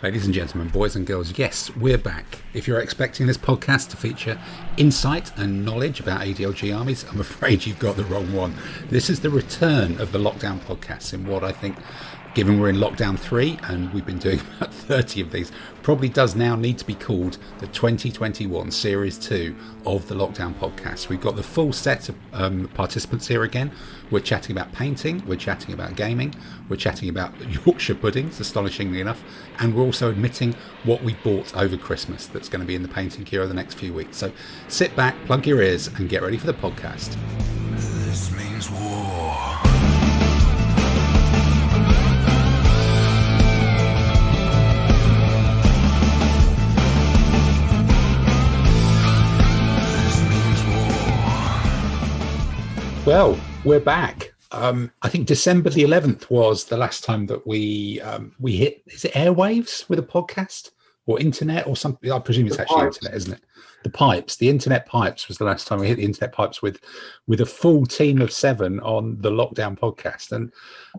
Ladies and gentlemen, boys and girls, yes, we're back. If you're expecting this podcast to feature insight and knowledge about ADLG armies, I'm afraid you've got the wrong one. This is the return of the lockdown podcasts in what I think, given we're in lockdown 3 and we've been doing about 30 of these, probably does now need to be called the 2021 Series 2 of the lockdown podcast. We've got the full set of participants here again. We're chatting about painting, we're chatting about gaming, we're chatting about Yorkshire puddings, astonishingly enough, and we're also admitting what we bought over Christmas that's going to be in the painting queue over the next few weeks. So sit back, plug your ears, and get ready for the podcast. This means war. Well, we're back. I think December the 11th was the last time that we hit, is it airwaves with a podcast or internet or something? I presume it's actually internet, isn't it? The internet pipes was the last time we hit the internet pipes with a full team of 7 on the lockdown podcast.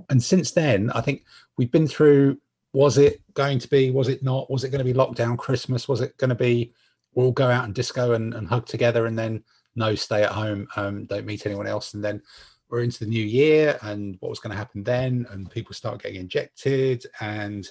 And since then, I think we've been through, was it going to be, was it not? Was it going to be lockdown Christmas? Was it going to be, we'll go out and disco and hug together and then no, stay at home, don't meet anyone else. And then we're into the new year and what was going to happen then, and people start getting injected and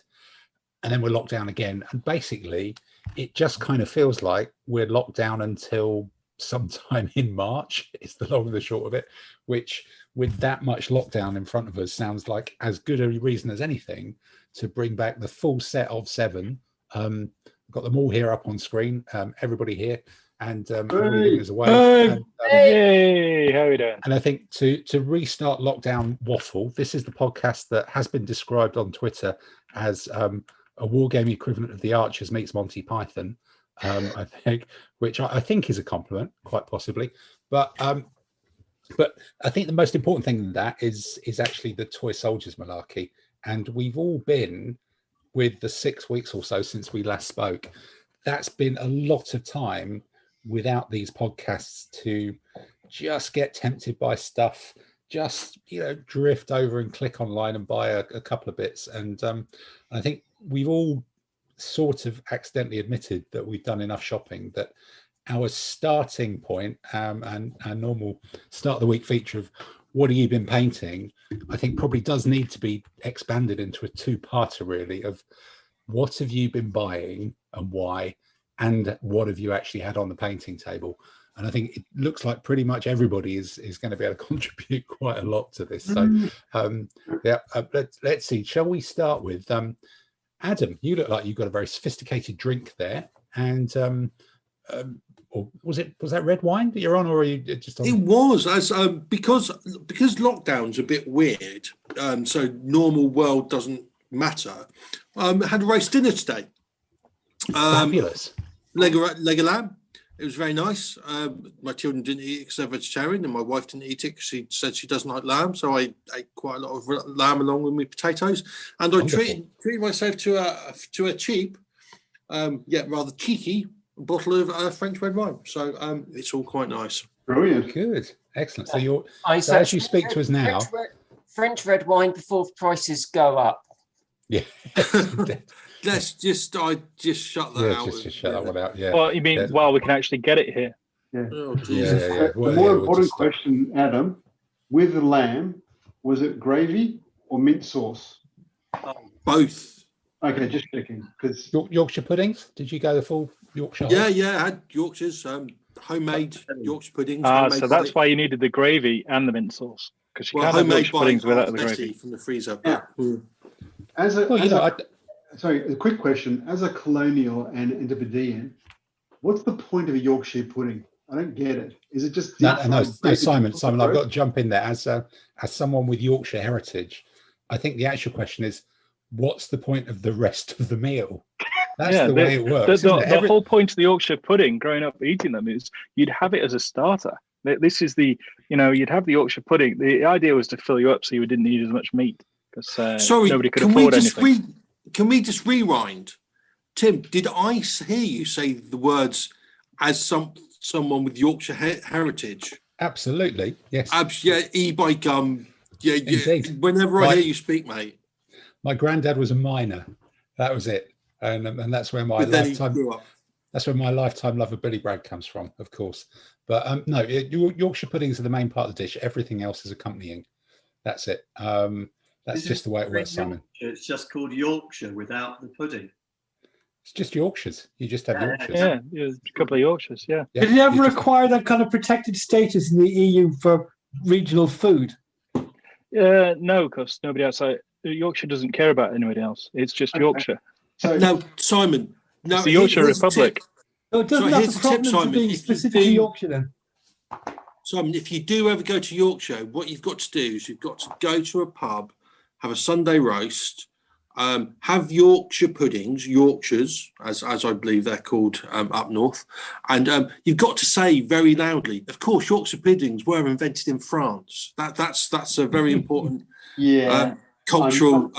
then we're locked down again. And basically it just kind of feels like we're locked down until sometime in March is the long and the short of it, which with that much lockdown in front of us sounds like as good a reason as anything to bring back the full set of 7. I've got them all here up on screen, everybody here. And everybody is away. Yay! How are we doing? And I think to restart lockdown waffle, this is the podcast that has been described on Twitter as a wargaming equivalent of the Archers meets Monty Python. I think, which I think is a compliment, quite possibly. But I think the most important thing than that is actually the toy soldiers malarkey. And we've all been with the 6 weeks or so since we last spoke. That's been a lot of time without these podcasts to just get tempted by stuff, just drift over and click online and buy a couple of bits. And I think we've all sort of accidentally admitted that we've done enough shopping, that our starting point and our normal start of the week feature of what have you been painting, I think probably does need to be expanded into a 2-parter really of what have you been buying and why, and what have you actually had on the painting table. And I think it looks like pretty much everybody is going to be able to contribute quite a lot to this. So let's see. Shall we start with Adam? You look like you've got a very sophisticated drink there. And or was that red wine that you're on, or are you just on? It was because lockdown's a bit weird. So normal world doesn't matter. Had a roast dinner today. Fabulous. Leg of lamb. It was very nice. My children didn't eat it because they're vegetarian, and my wife didn't eat it because she said she doesn't like lamb. So I ate quite a lot of lamb along with my potatoes, and I treated myself to a cheap, yet rather cheeky bottle of French red wine. So it's all quite nice. Brilliant, good, excellent. So as you speak to us now, French red wine before prices go up. Yeah. I just shut that out. Just shut that one out. Yeah. Well, you mean while we can actually get it here? Yeah. Oh, yeah. The more important question, Adam, with the lamb, was it gravy or mint sauce? Both. Okay, just checking. Because Yorkshire puddings. Did you go the full Yorkshire? Yeah. I had Yorkshires, homemade Yorkshire puddings. So that's why you needed the gravy and the mint sauce, because you can't have Yorkshire puddings without the gravy from the freezer. Yeah. Sorry, a quick question. As a colonial and Antipodean, what's the point of a Yorkshire pudding? I don't get it. Is it just no, Simon, I've got to jump in there as someone with Yorkshire heritage. I think the actual question is, what's the point of the rest of the meal? That's the way it works. The whole point of the Yorkshire pudding, growing up eating them, is you'd have it as a starter. This is you'd have the Yorkshire pudding. The idea was to fill you up so you didn't need as much meat, because nobody could afford anything. Can we just rewind? Tim, did I hear you say the words as someone with Yorkshire heritage? Absolutely, yes. E-bike, Indeed. Whenever I hear you speak, mate. My granddad was a miner. That was it. and that's where my But then he lifetime. grew up. That's where my lifetime love of Billy Bragg comes from, of course. But no, Yorkshire puddings are the main part of the dish. Everything else is accompanying. That's it. That's just the way it works, Simon. It's just called Yorkshire without the pudding. It's just Yorkshires. You just have Yorkshires. Yeah, a couple of Yorkshires, yeah. Did it ever acquire that kind of protected status in the EU for regional food? No, because nobody outside Yorkshire doesn't care about anybody else. It's just Yorkshire. So No, Simon. No, It's the Yorkshire here's a Republic. tip. So it doesn't So have here's the the tip, problem Simon. of being If you specifically do- Yorkshire then. Simon, if you do ever go to Yorkshire, what you've got to do is you've got to go to a pub, have a Sunday roast, have Yorkshire puddings, Yorkshires, as I believe they're called up north, and you've got to say very loudly, of course, Yorkshire puddings were invented in France. That's a very important cultural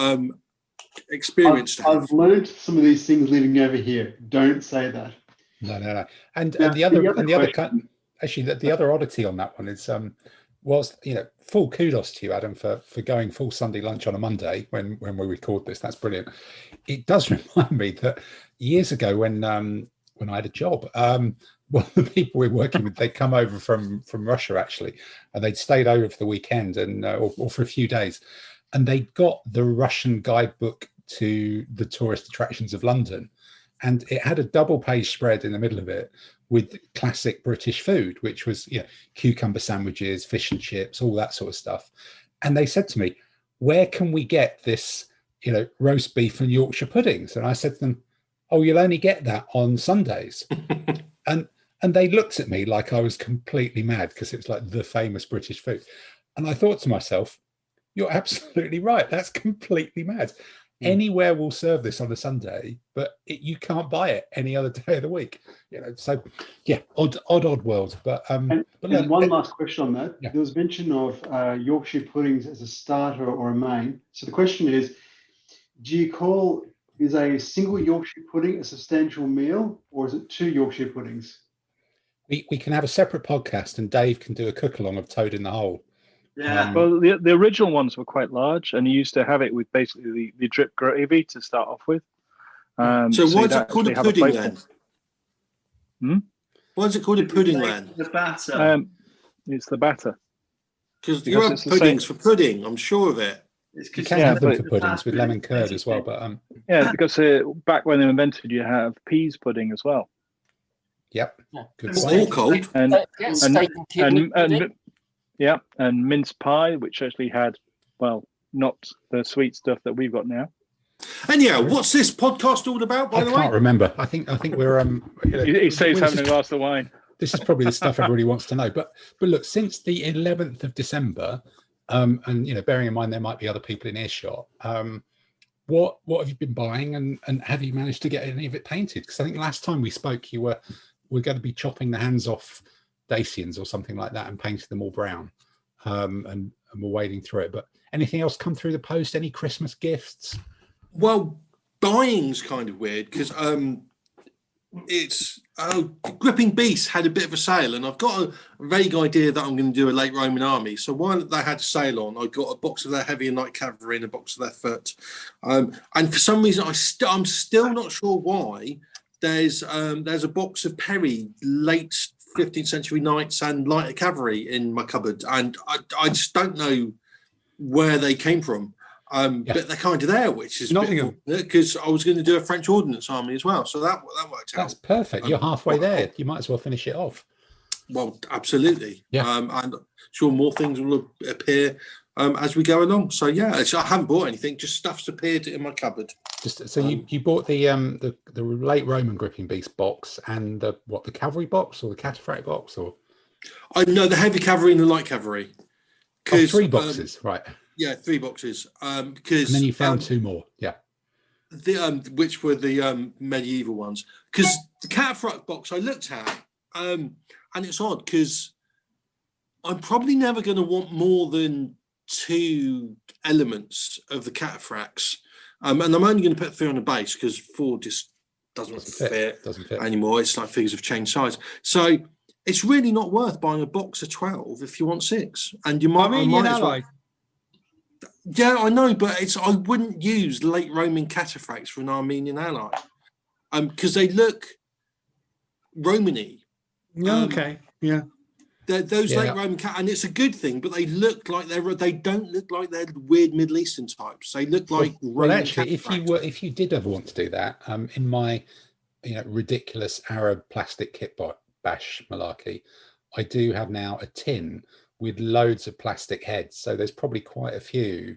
experience. I've learned some of these things living over here. Don't say that. No. And Now, the other question- actually the other oddity on that one is was full kudos to you, Adam, for going full Sunday lunch on a Monday when we record this. That's brilliant. It does remind me that years ago when I had a job, one of the people we're working with, they'd come over from Russia actually, and they'd stayed over for the weekend and or for a few days, and they got the Russian guidebook to the tourist attractions of London, and it had a double-page spread in the middle of it with classic British food, which was cucumber sandwiches, fish and chips, all that sort of stuff. And they said to me, "Where can we get this, roast beef and Yorkshire puddings?" And I said to them, "Oh, you'll only get that on Sundays." and they looked at me like I was completely mad because it was like the famous British food. And I thought to myself, you're absolutely right. That's completely mad. Anywhere will serve this on a Sunday, but you can't buy it any other day of the week. So yeah, odd world. But And look, one last question on that. Yeah. There was mention of Yorkshire puddings as a starter or a main. So the question is, is a single Yorkshire pudding a substantial meal, or is it 2 Yorkshire puddings? we can have a separate podcast, and Dave can do a cook along of Toad in the Hole. Yeah. Well, the original ones were quite large, and you used to have it with basically the drip gravy to start off with. So why you'd is it called a actually have pudding plateful. then? Why is it called a pudding then? The batter. It's the batter. Because you have it's the puddings same. for pudding, I'm sure of it. It's You 'cause can Yeah, have them but for puddings with lemon curd as well, but Yeah, because back when they were invented, you have peas pudding as well, yep, Yeah. good It's point. all cold. and Yeah, steak and kidney pudding. and mince pie, which actually had, well, not the sweet stuff that we've got now. Anyhow, what's this podcast all about, by I the can't way? remember. I think we're He says we're having a just- glass of wine. this is probably the stuff everybody wants to know. But look, since the 11th of December, and bearing in mind there might be other people in earshot, what have you been buying, and have you managed to get any of it painted? Because I think last time we spoke, we're going to be chopping the hands off Dacians or something like that and painting them all brown, and we're wading through it. But anything else come through the post? Any Christmas gifts? Well, buying's kind of weird because Gripping Beasts had a bit of a sale, and I've got a vague idea that I'm going to do a late Roman army. So while they had a sale on, I got a box of their heavy and light cavalry and a box of their foot. And for some reason, I'm still not sure why. There's a box of Perry late 15th century knights and lighter cavalry in my cupboard, and I just don't know where they came from. But they're kind of there, which is Nottingham, because I was going to do a French ordnance army as well, so that worked out. That's perfect. You're halfway there. You might as well finish it off. Well, absolutely. Yeah. And sure more things will appear as we go along. So yeah, I haven't bought anything; just stuff's appeared in my cupboard. Just so you bought the late Roman Gripping Beast box and the cavalry box or the cataphract box, or I know the heavy cavalry and the light cavalry. 3 boxes, right? Yeah, 3 boxes. Because And then you found 2 more, yeah. Which were the medieval ones. Because the cataphract box I looked at, and it's odd because I'm probably never going to want more than 2 elements of the cataphracts, and I'm only going to put 3 on the base because 4 just doesn't fit anymore. It's like figures have changed size, so it's really not worth buying a box of 12 if you want 6. And you might, I might as well. Yeah, I know, but I wouldn't use late Roman cataphracts for an Armenian ally. because they look Romany. Okay, yeah. Those late Roman and it's a good thing, but they look like they don't look like they're weird Middle Eastern types. They look like Roman actually, if you did ever want to do that, in my ridiculous Arab plastic kit bash malarkey, I do have now a tin with loads of plastic heads. So there's probably quite a few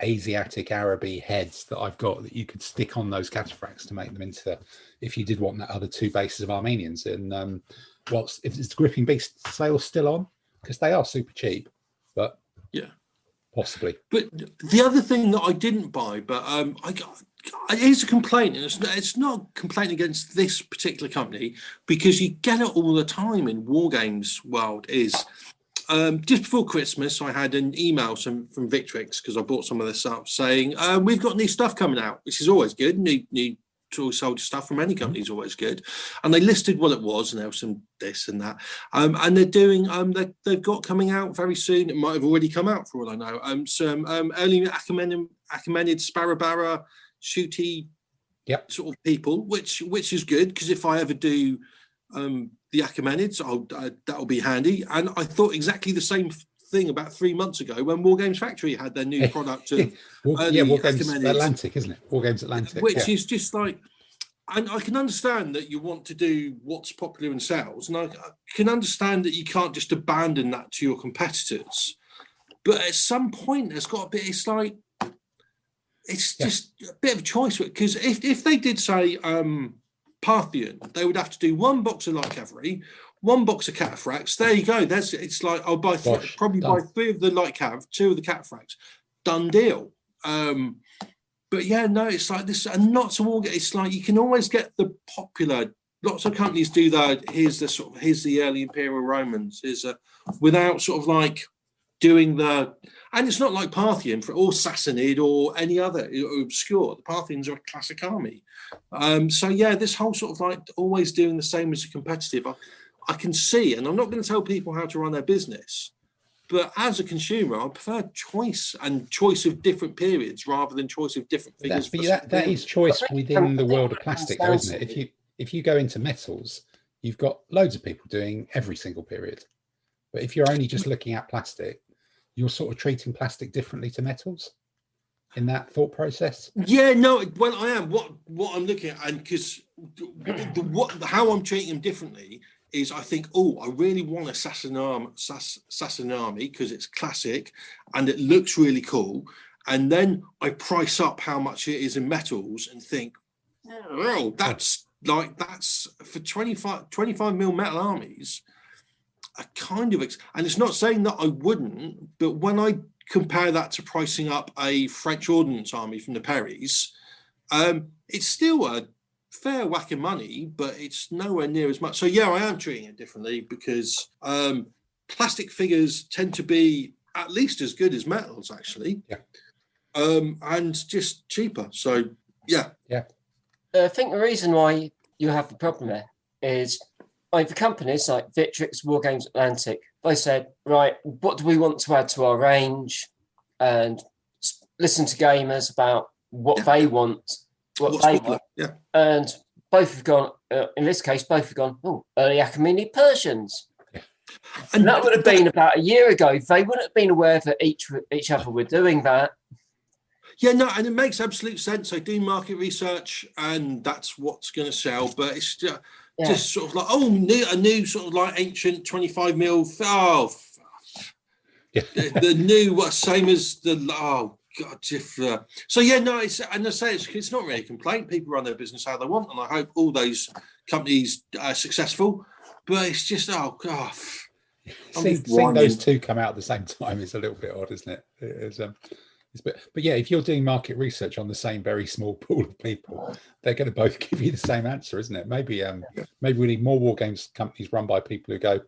Asiatic Araby heads that I've got that you could stick on those cataphracts to make them into, if you did want that other 2 bases of Armenians. And if it's the Gripping Beast sale still on, because they are super cheap, but yeah, possibly. But the other thing that I didn't buy, but it is a complaint, and it's not a complaint against this particular company, because you get it all the time in war games world, is just before Christmas I had an email from Victrix, because I bought some of this up, saying we've got new stuff coming out, which is always good. New toy soldier stuff from any company is always good, and they listed what it was, and there was some this and that, and they're doing they've got coming out very soon. It might have already come out for all I know. Some early Achaemenid Sparabara shooty sort of people, which is good, because if I ever do the Achaemenids, that'll be handy. And I thought exactly the same thing about 3 months ago when War Games Factory had their new product of War Games Atlantic, isn't it? War Games Atlantic, which is just like, and I can understand that you want to do what's popular in sales, and I can understand that you can't just abandon that to your competitors, but at some point there's got to be, it's like, it's just a bit of a choice, because if they did say Parthian, they would have to do 1 box of light cavalry, 1 box of cataphracts. There you go. It's like I'll buy buy 3 of the light cav, 2 of the cataphracts. Done deal. But yeah, no, it's like this, and not to all get. It's like you can always get the popular. Lots of companies do that. Here's the early Imperial Romans. Without sort of like doing the, and it's not like Parthian or Sassanid or any other obscure. The Parthians are a classic army. So yeah, this whole sort of like always doing the same as a competitive. I can see, and I'm not going to tell people how to run their business, but as a consumer, I prefer choice of different periods rather than choice of different figures. That is choice within the world of plastic, though, isn't it? If you go into metals, you've got loads of people doing every single period. But if you're only just looking at plastic, you're sort of treating plastic differently to metals in that thought process. Yeah, no, well, I am. What I'm looking at, and because how I'm treating them differently is, I think, I really want a Sassanami because it's classic and it looks really cool. And then I price up how much it is in metals and think, that's for 25 mil metal armies. I kind of, and it's not saying that I wouldn't, but when I compare that to pricing up a French ordnance army from the Perrys, it's still a fair whack of money, but it's nowhere near as much. So yeah, I am treating it differently, because plastic figures tend to be at least as good as metals, actually, and just cheaper. So yeah. I think the reason why you have the problem there is, the companies like Victrix, War Games Atlantic, they said, right, what do we want to add to our range, and listen to gamers about what they want. What's they want. Yeah. And both have gone, in this case, early Achaemenid Persians. Yeah. And that would have been about a year ago. They wouldn't have been aware that each other were doing that. Yeah, no, and it makes absolute sense. I do market research, and that's what's going to sell. But it's just sort of like, a new sort of like ancient 25 mil. The new, same as the, God, so yeah, no, it's not really a complaint. People run their business how they want, and I hope all those companies are successful. But it's just, seeing those two come out at the same time is a little bit odd, isn't it? But yeah, if you're doing market research on the same very small pool of people, they're going to both give you the same answer, isn't it? Maybe we need more war games companies run by people who go,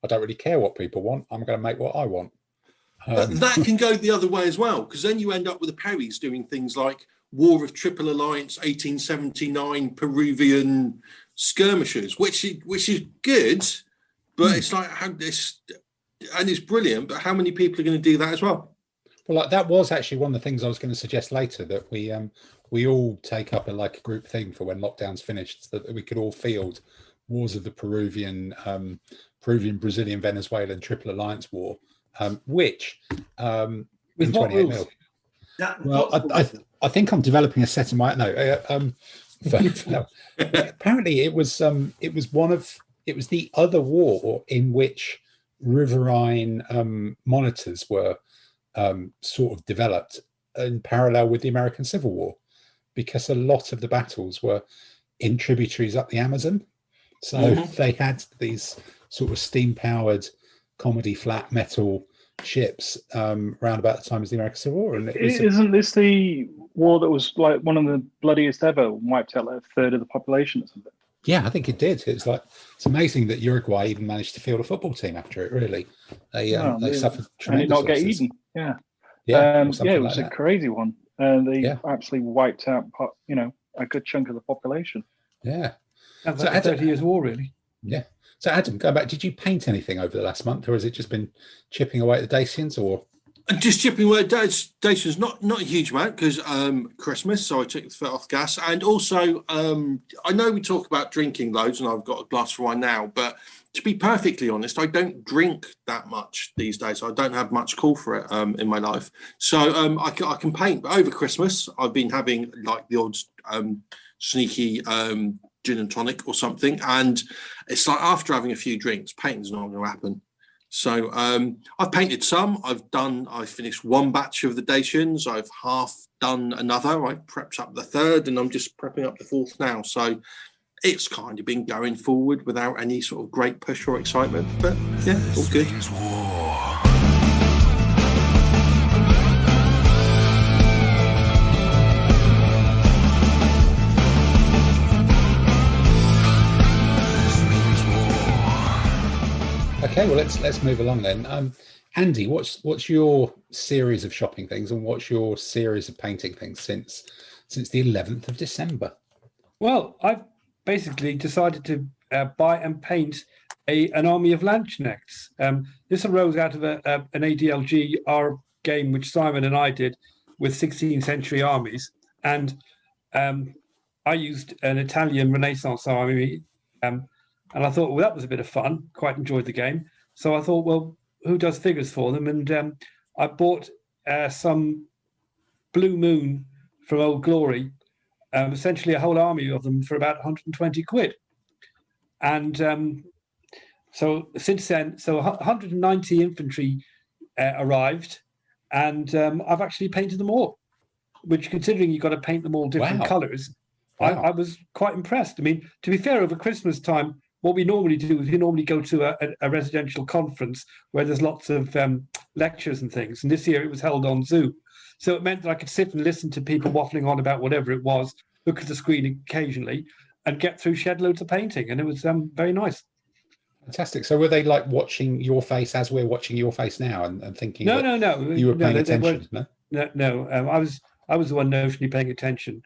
I don't really care what people want. I'm going to make what I want. That can go the other way as well, because then you end up with the Perrys doing things like War of Triple Alliance 1879 Peruvian skirmishers, which is good, but it's like, and it's brilliant, but how many people are going to do that as well? Well, that was actually one of the things I was going to suggest later, that we we all take up a group thing for when lockdown's finished, so that we could all field wars of the Peruvian, Brazilian, Venezuelan Triple Alliance War, which in 28 mil. Well, I think I'm developing a set of my apparently it was the other war in which riverine monitors were sort of developed in parallel with the American Civil War, because a lot of the battles were in tributaries up the Amazon. So they had these sort of steam-powered comedy flat metal ships around about the time as the American Civil War. And isn't this the war that was like one of the bloodiest ever, wiped out like a third of the population or something? Yeah, I think it did. It's amazing that Uruguay even managed to field a football team after it. Really, they suffered tremendous and it not get losses. eaten. Yeah, it was a crazy one. They absolutely wiped out, a good chunk of the population. Yeah, that's like 30 years war, really. Yeah. So Adam, going back, did you paint anything over the last month, or has it just been chipping away at the Dacians, or? Just chipping away at Dacians, not a huge amount, because Christmas, so I took the foot off gas. And also, I know we talk about drinking loads, and I've got a glass of wine now, but to be perfectly honest, I don't drink that much these days. I don't have much call for it in my life. So I can paint, but over Christmas, I've been having like the odd sneaky gin and tonic or something, and it's like after having a few drinks, painting's not going to happen. So I've painted some. I've finished one batch of the Dacians. I've half done another. I prepped up the third, and I'm just prepping up the fourth now. So it's kind of been going forward without any sort of great push or excitement, but yeah, all good. Okay, well let's move along then. Andy, what's your series of shopping things, and what's your series of painting things since the 11th of December? Well, I've basically decided to buy and paint an army of Landsknechts. This arose out of an ADLG game which Simon and I did with 16th century armies, and I used an Italian Renaissance army. And I thought, well, that was a bit of fun. Quite enjoyed the game. So I thought, well, who does figures for them? And I bought some Blue Moon from Old Glory, essentially a whole army of them for about 120 quid. And so since then, 190 infantry arrived, and I've actually painted them all, which, considering you've got to paint them all different colours, I was quite impressed. I mean, to be fair, over Christmas time, what we normally do is we normally go to a residential conference where there's lots of lectures and things. And this year it was held on Zoom. So it meant that I could sit and listen to people waffling on about whatever it was, look at the screen occasionally, and get through shed loads of painting. And it was very nice. Fantastic. So were they like watching your face as we're watching your face now and thinking no. You were paying attention? No. I was the one notionally paying attention.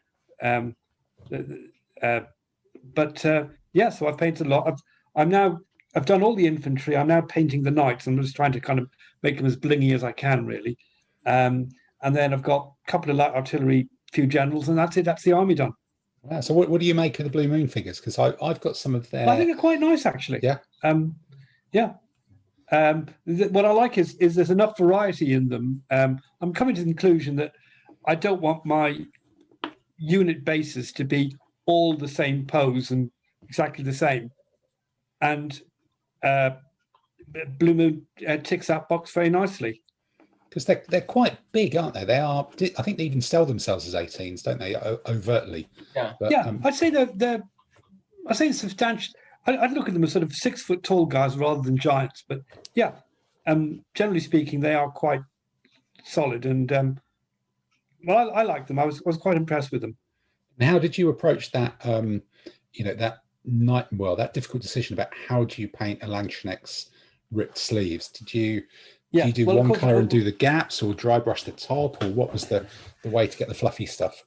So I've painted a lot. I've done all the infantry. I'm now painting the knights. I'm just trying to kind of make them as blingy as I can, really. And then I've got a couple of light artillery, few generals, and that's it. That's the army done. Wow. So what do you make of the Blue Moon figures? Because I've got some of their... I think they're quite nice, actually. Yeah. What I like is there's enough variety in them. I'm coming to the conclusion that I don't want my unit bases to be all the same pose and exactly the same. And Blue Moon ticks that box very nicely. Because they're quite big, aren't they? They are. I think they even sell themselves as 18s, don't they? Overtly. Yeah. But, I'd say they're substantial. I'd look at them as sort of 6 foot tall guys rather than giants. But yeah, generally speaking, they are quite solid. And I like them. I was quite impressed with them. Now, how did you approach that? That difficult decision about how do you paint a Landsknecht's ripped sleeves? Did you do one colour and do the gaps, or dry brush the top, or what was the way to get the fluffy stuff?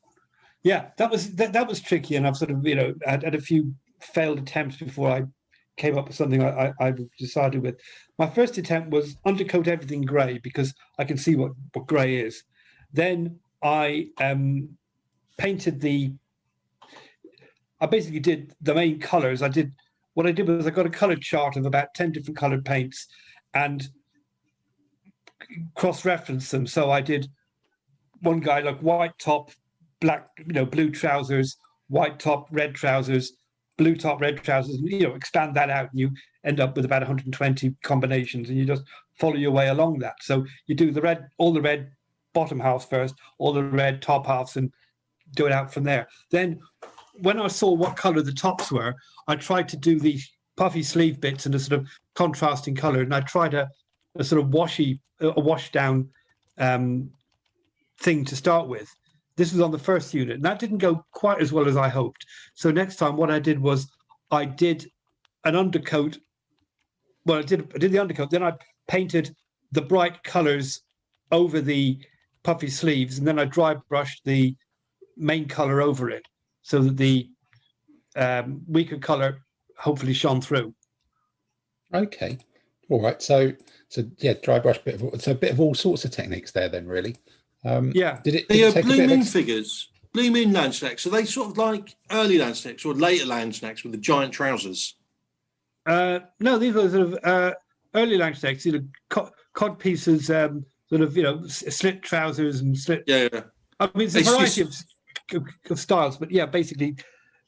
Yeah, that was tricky, and I've sort of had a few failed attempts before I came up with something I decided with. My first attempt was undercoat everything grey because I can see what grey is. Then I painted I basically did the main colours. What I did was I got a colour chart of about 10 different coloured paints and cross-referenced them. So I did one guy like white top, black, blue trousers, white top, red trousers, blue top, red trousers, and expand that out, and you end up with about 120 combinations, and you just follow your way along that. So you do all the red bottom halves first, all the red top halves, and do it out from there. Then when I saw what colour the tops were, I tried to do the puffy sleeve bits in a sort of contrasting colour, and I tried a sort of wash down thing to start with. This was on the first unit, and that didn't go quite as well as I hoped. So next time, what I did was I did an undercoat. Well, I did the undercoat. Then I painted the bright colours over the puffy sleeves, and then I dry brushed the main colour over it, so that the weaker colour hopefully shone through. Okay, all right. So yeah, dry brush, a bit of all sorts of techniques there. Then really. Yeah. Did it the Blue Moon figures, Blue Moon Landsnacks, are they sort of like early Landsnacks or later Landsnacks with the giant trousers? No, these are sort of early Landsnacks, cod pieces, sort of, slit trousers and slit. Yeah. I mean, it's a variety of styles, but yeah, basically,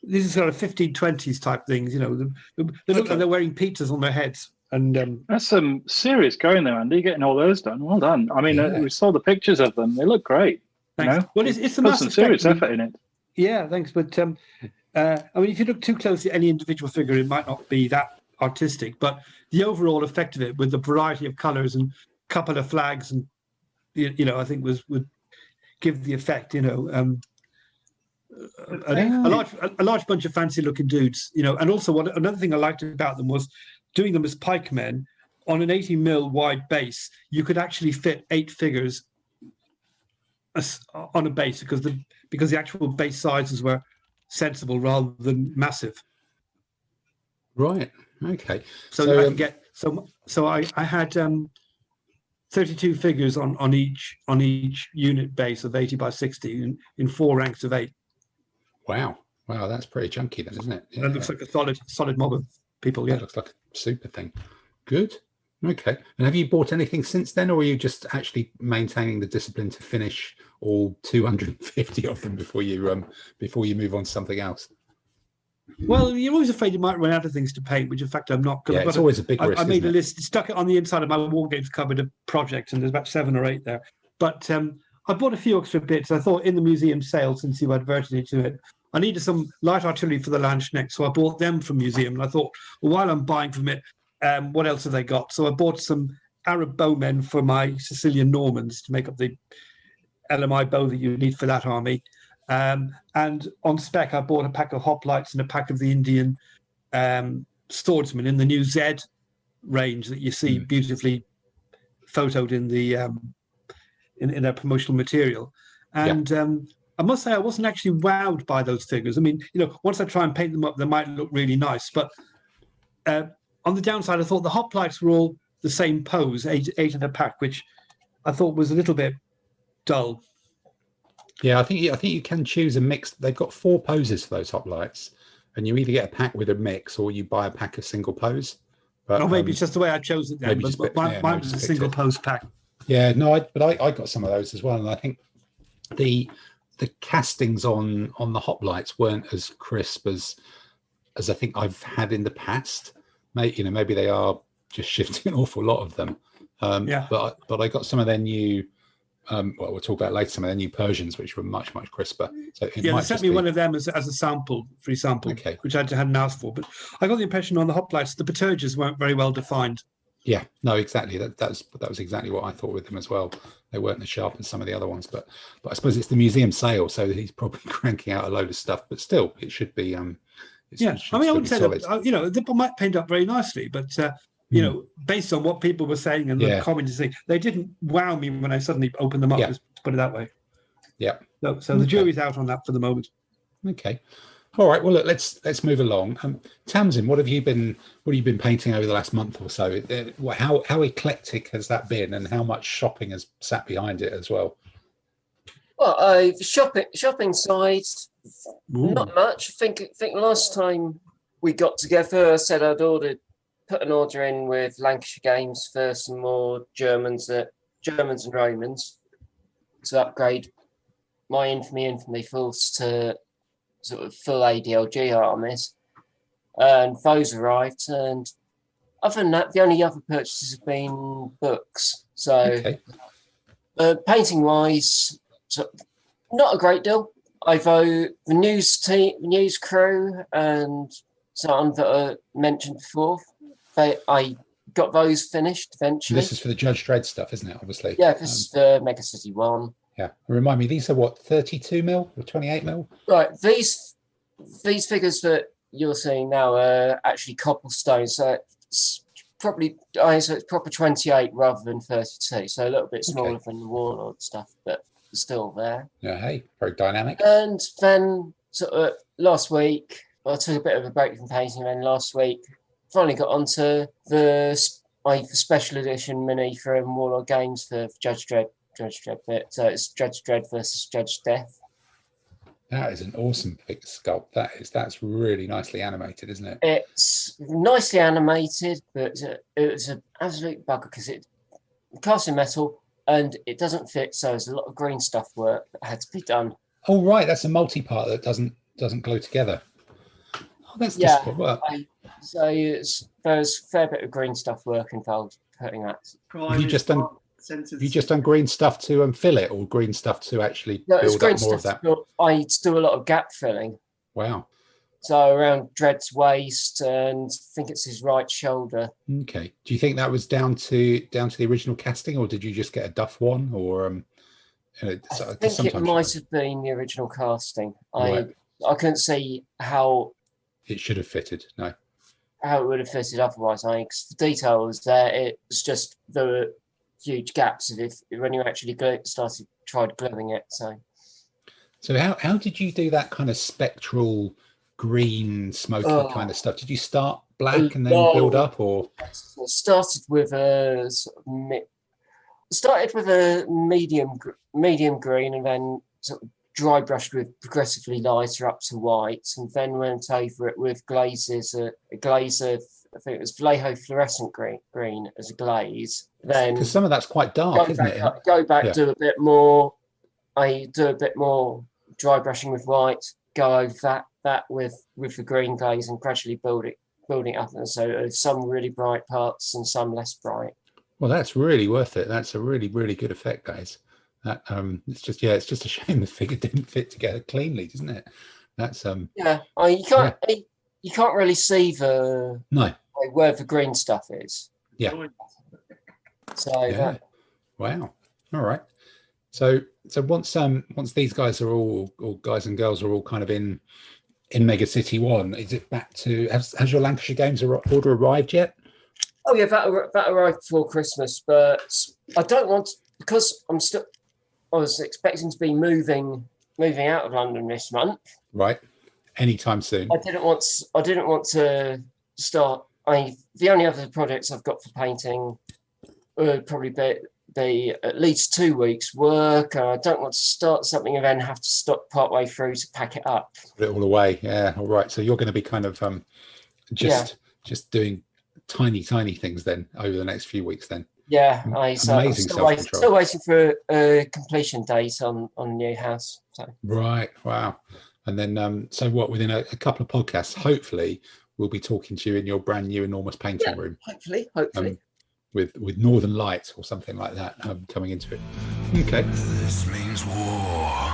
these are sort of 1520s type things. They look like they're wearing pizzas on their heads. And that's some serious going there, Andy. Getting all those done. Well done. I mean, we saw the pictures of them. They look great. Thanks. Well, it's a put some serious effort in it. Yeah, thanks. But I mean, if you look too closely at any individual figure, it might not be that artistic. But the overall effect of it, with the variety of colours and couple of flags, and I think would give the effect. A large bunch of fancy looking dudes. And also another thing I liked about them was doing them as pikemen on an 80 mil wide base. You could actually fit 8 figures on a base because the actual base sizes were sensible rather than massive. Right. Okay. So I can get I had 32 figures on each unit base of 80 by 60 in 4 ranks of 8. Wow, that's pretty chunky, then, isn't it? Yeah. That looks like a solid mob of people. Yeah, that looks like a super thing. Good. Okay. And have you bought anything since then, or are you just actually maintaining the discipline to finish all 250 of them before you move on to something else? Well, you're always afraid you might run out of things to paint, which in fact I'm not. Yeah, it's always a big risk. I made a list, stuck it on the inside of my War Games cupboard of projects, and there's about 7 or 8 there. But I bought a few extra bits. I thought in the museum sale, since you adverted it to it, I needed some light artillery for the Landsknecht, so I bought them from museum. And I thought, well, while I'm buying from it, what else have they got? So I bought some Arab bowmen for my Sicilian Normans to make up the LMI bow that you need for that army. And on spec, I bought a pack of hoplites and a pack of the Indian swordsmen in the new Z range that you see beautifully photoed in the in their promotional material. And I must say I wasn't actually wowed by those figures. I mean, once I try and paint them up, they might look really nice. But on the downside, I thought the hoplites were all the same pose, 8 in a pack, which I thought was a little bit dull. Yeah, I think you can choose a mix. They've got 4 poses for those hoplites, and you either get a pack with a mix or you buy a pack of single pose. But, or maybe it's just the way I chose it then. But mine was a single pose pack. Yeah, no, I got some of those as well, and I think the castings on the hoplites weren't as crisp as I think I've had in the past. Maybe they are just shifting an awful lot of them. But I got some of their new. We'll talk about later. Some of their new Persians, which were much crisper. So they sent me one of them as a free sample, which I hadn't asked for. But I got the impression on the hoplites, the Baturges weren't very well defined. Yeah, no, exactly. That was exactly what I thought with them as well. They weren't as sharp as some of the other ones, but I suppose it's the museum sale, so he's probably cranking out a load of stuff. But still, it should be. I wouldn't say that. They might paint up very nicely, but based on what people were saying and the comments saying, they didn't wow me when I suddenly opened them up. Let's put it that way. Yeah. So the jury's out on that for the moment. Okay. All right. Well, look, let's move along. Tamsin, what have you been painting over the last month or so? How eclectic has that been, and how much shopping has sat behind it as well? Well, shopping side, not much. I think last time we got together, I said I'd put an order in with Lancashire Games for some more Germans and Romans to upgrade my infamy force to sort of full ADLG armies, and those arrived. And other than that, the only other purchases have been books. So, painting wise, not a great deal. Although the news crew, and so on that I mentioned before, I got those finished eventually. This is for the Judge Dredd stuff, isn't it? Obviously. Yeah, this is the Mega City 1. Yeah. Remind me, these are what, 32 mil or 28 mil? Right. These figures that you're seeing now are actually cobblestone, so it's probably it's proper 28 rather than 32, so a little bit smaller than the Warlord stuff, but still there. Yeah, hey, very dynamic. And then sort of last week, I took a bit of a break from painting, and then last week finally got onto the special edition mini from Warlord Games for Judge Dredd bit. So it's Judge Dredd versus Judge Death. That is an awesome big sculpt. That's really nicely animated, isn't it? It's nicely animated, but it was an absolute bugger because it cast in metal and it doesn't fit. So there's a lot of green stuff work that had to be done. Oh right, that's a multi-part that doesn't glue together. Oh, that's difficult work. So there's a fair bit of green stuff work involved putting that. Have you just done green stuff to fill it, or green stuff to actually build up more of that? I do a lot of gap filling. Wow. So around Dredd's waist, and I think it's his right shoulder. Okay. Do you think that was down to the original casting, or did you just get a duff one, or I think it might have been the original casting. I couldn't see how it should have fitted. No. How it would have fitted otherwise. I think the detail was there. It was just the huge gaps when you actually tried gluing it. So how did you do that kind of spectral green smoky kind of stuff? Did you start black and then build up, or started with a medium green and then sort of dry brushed with progressively lighter up to white, and then went over it with glazes, a glaze of, I think it was Vallejo fluorescent green as a glaze. Then because some of that's quite dark, isn't it? Go back, do a bit more. I do a bit more dry brushing with white. Go over that with the green glaze, and gradually building up. And so some really bright parts and some less bright. Well, that's really worth it. That's a really, really good effect, guys. That it's just a shame the figure didn't fit together cleanly, isn't it? That's you can't really see where the green stuff is. Yeah. So wow. All right. So once these guys are all guys and girls are all kind of in Mega City 1, is it back to has your Lancashire Games order arrived yet? Oh yeah, that arrived before Christmas, but I don't want because I was expecting to be moving out of London this month. Right. Anytime soon. I didn't want to start. The only other projects I've got for painting would probably be at least 2 weeks work. I don't want to start something and then have to stop partway through to pack it up. Put it all away. Yeah. All right. So you're going to be kind of just doing tiny things then over the next few weeks then. Yeah, I'm still waiting for a completion date on the new house. So. Right, wow. And then, so what, within a couple of podcasts, hopefully, we'll be talking to you in your brand new enormous painting room. Hopefully. With Northern Light or something like that coming into it. Okay. This means war.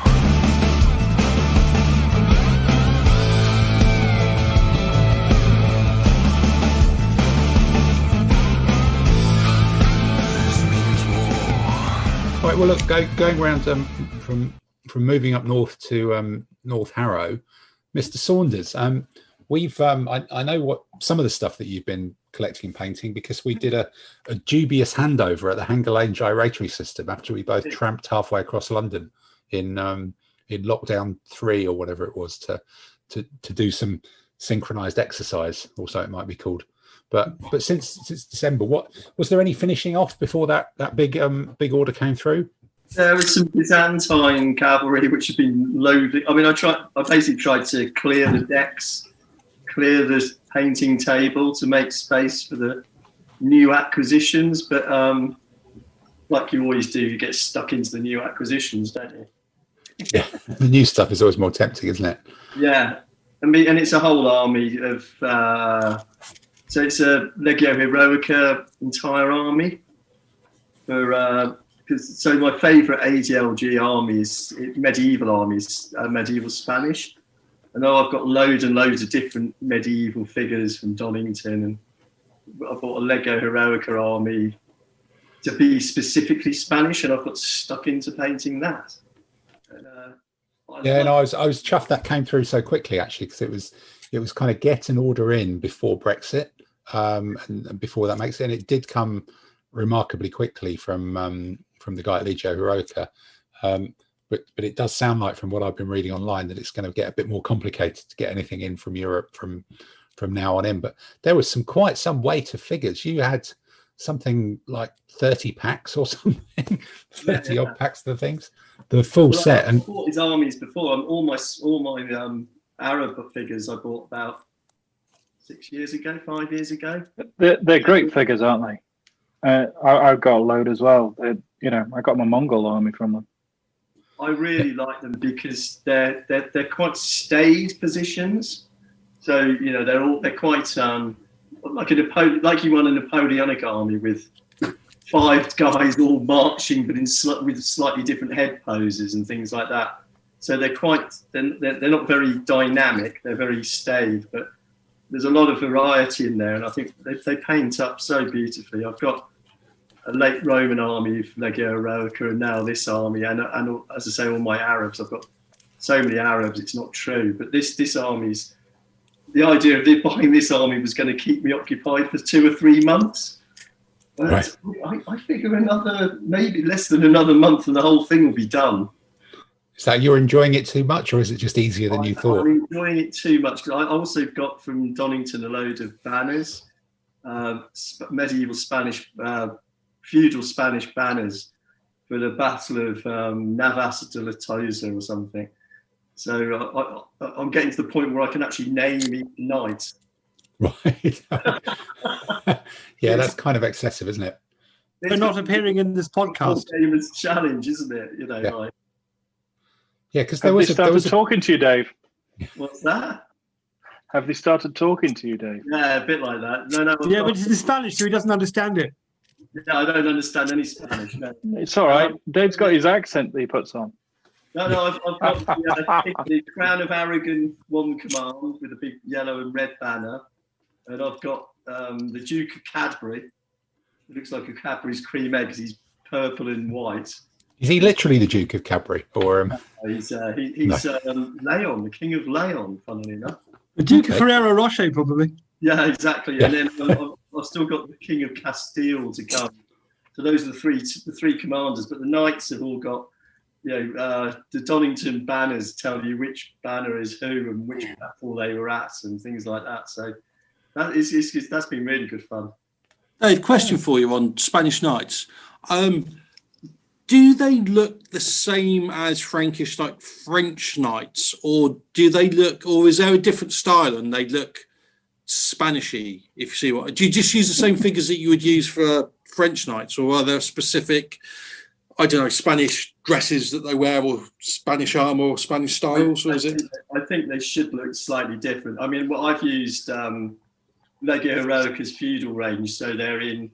Right, well, look, going around from moving up north to North Harrow, Mr. Saunders, we've I know what some of the stuff that you've been collecting and painting because we did a dubious handover at the Hanger Lane Gyratory System after we both tramped halfway across London in lockdown 3 or whatever it was to do some synchronized exercise, or so it might be called. But since December, what was there any finishing off before that big order came through? There was some Byzantine cavalry which had been loaded. I mean, I basically tried to clear the decks, clear the painting table to make space for the new acquisitions. But like you always do, you get stuck into the new acquisitions, don't you? Yeah, the new stuff is always more tempting, isn't it? Yeah, and it's a whole army of. So it's a Legio Heroica entire army. So my favourite ADLG army is medieval armies, medieval Spanish. I know I've got loads and loads of different medieval figures from Donington, and I bought a Lego Heroica army to be specifically Spanish, and I've got stuck into painting that. And, and I was chuffed that came through so quickly, actually, because it was kind of get an order in before Brexit, and before that makes it, and it did come remarkably quickly from the guy at Legio Heroica. But it does sound like, from what I've been reading online, that it's going to get a bit more complicated to get anything in from Europe from now on in. But there was quite some weight of figures. You had something like 30 packs or something, 30 odd packs of the things, the full set. I bought his armies before. All my Arab figures I bought about 5 years ago. They're great figures, aren't they? I've got a load as well. I got my Mongol army from them. I really like them because they're quite staid positions. So they're quite like like you run a Napoleonic army with 5 guys all marching, but with slightly different head poses and things like that. So they're not very dynamic. They're very staid, but there's a lot of variety in there, and I think they paint up so beautifully. I've got a late Roman army of Legio Heroica, and now this army, and as I say, all my Arabs. I've got so many Arabs, it's not true. But this army's, the idea of buying this army was going to keep me occupied for 2 or 3 months. But right. I figure maybe less than another month, and the whole thing will be done. Is that you're enjoying it too much, or is it just easier than you thought? I'm enjoying it too much, because I also got from Donington a load of banners, medieval Spanish, feudal Spanish banners for the Battle of Navas de la Tosa or something. So I'm getting to the point where I can actually name each knight. Right. Yeah, that's kind of excessive, isn't it? They're not appearing in this podcast. It's a challenge, isn't it? Yeah. Like. Yeah, because there was talking to you, Dave. What's that? Have they started talking to you, Dave? Yeah, a bit like that. No. Yeah, but it's in Spanish, so he doesn't understand it. Yeah, I don't understand any Spanish. No. It's all right. Dave's got his accent that he puts on. No, I've got the Crown of Aragon 1 command with a big yellow and red banner, and I've got the Duke of Cadbury. It looks like a Cadbury's cream egg because he's purple and white. Is he literally the Duke of Cadbury, or he's Leon, the King of Leon? Funnily enough, the Duke of Ferrero Rocher, probably. Yeah, exactly. Yeah. And then I've still got the King of Castile to come. So those are the three commanders. But the knights have all got, the Donington banners tell you which banner is who and which battle they were at and things like that. So that's been really good fun. Dave, question for you on Spanish knights. Do they look the same as Frankish, like French knights, or do they look, or is there a different style and they look Spanishy? If you see what, do you just use the same figures that you would use for French knights, or are there specific, I don't know, Spanish dresses that they wear, or Spanish armor, or Spanish styles, or is it? I think they should look slightly different. I mean, I've used Legio Heroica's feudal range, so they're in.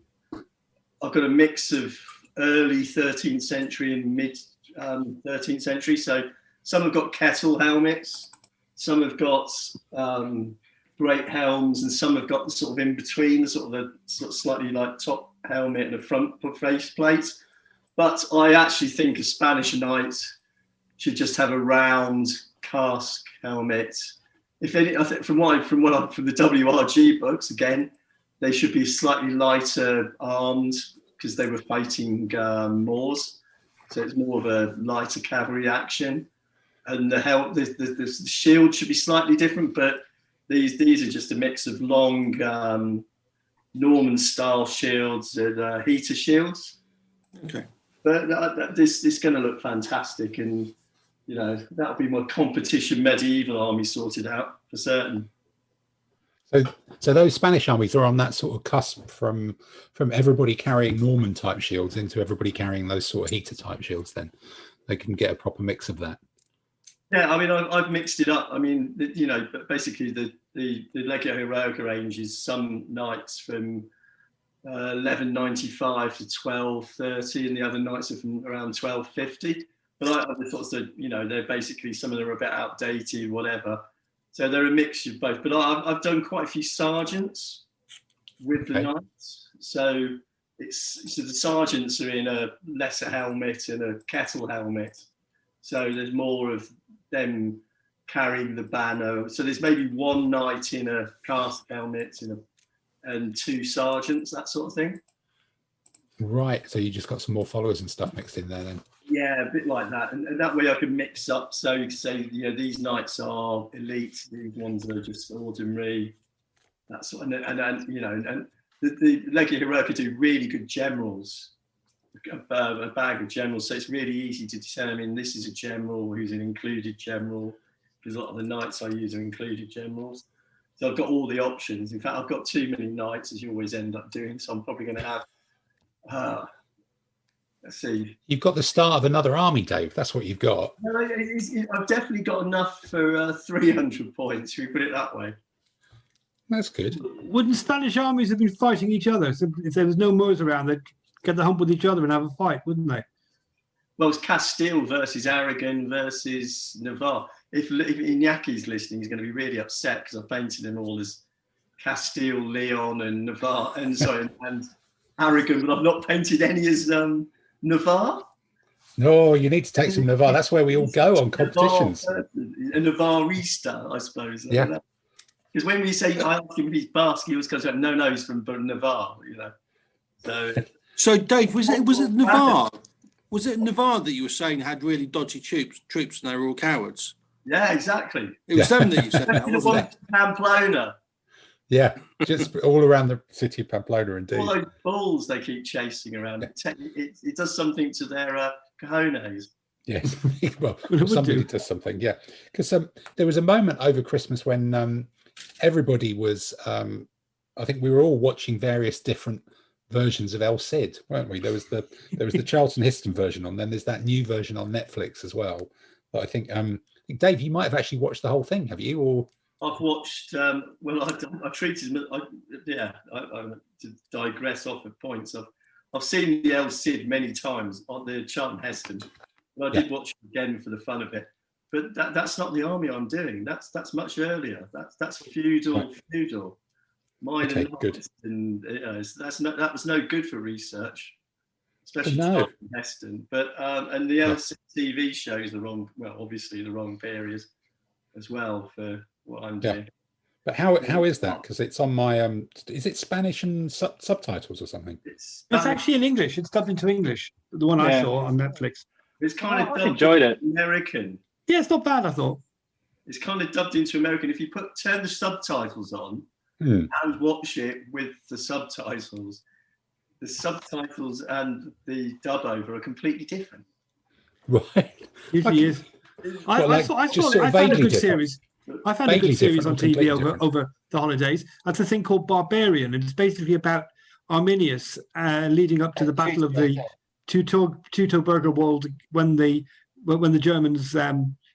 I've got a mix of early 13th century and mid 13th century. So some have got kettle helmets, some have got great helms, and some have got the sort of in between, the sort of slightly like top helmet and a front face plate. But I actually think a Spanish knight should just have a round casque helmet. If any, I think from the WRG books, again, they should be slightly lighter armed, because they were fighting Moors, so it's more of a lighter cavalry action. And the shield should be slightly different, but these are just a mix of long Norman style shields and heater shields. Okay. But this is going to look fantastic, and that'll be my competition medieval army sorted out for certain. So those Spanish armies are on that sort of cusp from everybody carrying Norman type shields into everybody carrying those sort of heater type shields. Then they can get a proper mix of that. Yeah, I mean, I've mixed it up. I mean, basically the Legio Heroica range is some knights from 1195 to 1230, and the other knights are from around 1250. But I thought that they're basically, some of them are a bit outdated, whatever. So they're a mixture of both. But I've done quite a few sergeants with the knights. So the sergeants are in a lesser helmet and a kettle helmet. So there's more of them carrying the banner. So there's maybe one knight in a cast helmet and two sergeants, that sort of thing. Right. So you just got some more followers and stuff mixed in there then. Yeah, a bit like that, and that way I can mix up. So you say, these knights are elite, these ones are just ordinary. That sort of, and the Legio Heroica do really good generals, a bag of generals. So it's really easy to determine this is a general who's an included general, because a lot of the knights I use are included generals. So I've got all the options. In fact, I've got too many knights, as you always end up doing. So I'm probably going to have. Let's see. You've got the start of another army, Dave. That's what you've got. No, I've definitely got enough for 300 points. Should we put it that way? That's good. Wouldn't Spanish armies have been fighting each other? So if there was no Moors around, they'd get the hump with each other and have a fight, wouldn't they? Well, it's Castile versus Aragon versus Navarre. If Iñaki's listening, he's going to be really upset because I painted them all as Castile, Leon, and Navarre, and Aragon, but I've not painted any as Navarre. No, you need to take some Navarre. That's where we all go on competitions. A Navarrista, I suppose. Yeah. Because when we say, I ask him if he's Basque, he always goes, no, he's from Navarre, So Dave, was it Navarre? Was it Navarre that you were saying had really dodgy troops and they were all cowards? Yeah, exactly. It was them that you said that, wasn't it? Pamplona. Yeah, just all around the city of Pamplona, indeed. All those bulls they keep chasing around. It does something to their cojones. Yes, well, somebody does something, yeah. Because there was a moment over Christmas when everybody was, I think we were all watching various different versions of El Cid, weren't we? There was the Charlton Heston version on, then there's that new version on Netflix as well. But I think, Dave, you might have actually watched the whole thing, have you? Or I've watched. I treated. To digress off of points. I've seen the El Cid many times on the Charlton Heston, but I did watch it again for the fun of it. But that's not the army I'm doing. That's much earlier. That's feudal. Mine okay, and good. And that was no good for research, especially Charlton Heston. But and the El Cid TV show is obviously the wrong period as well for what I'm doing. But how is that? Because it's on my is it Spanish and subtitles or something? It's actually in English. It's dubbed into English. The one I saw on Netflix. It's kind of I enjoyed it. American. Yeah, it's not bad, I thought. It's kind of dubbed into American. If you turn the subtitles on and watch it with the subtitles and the dub over are completely different. Right. Usually is. I found a good series. I found a good series on TV over the holidays. That's a thing called Barbarian, and it's basically about Arminius leading up to the Battle of the Teutoburger Wall when the Germans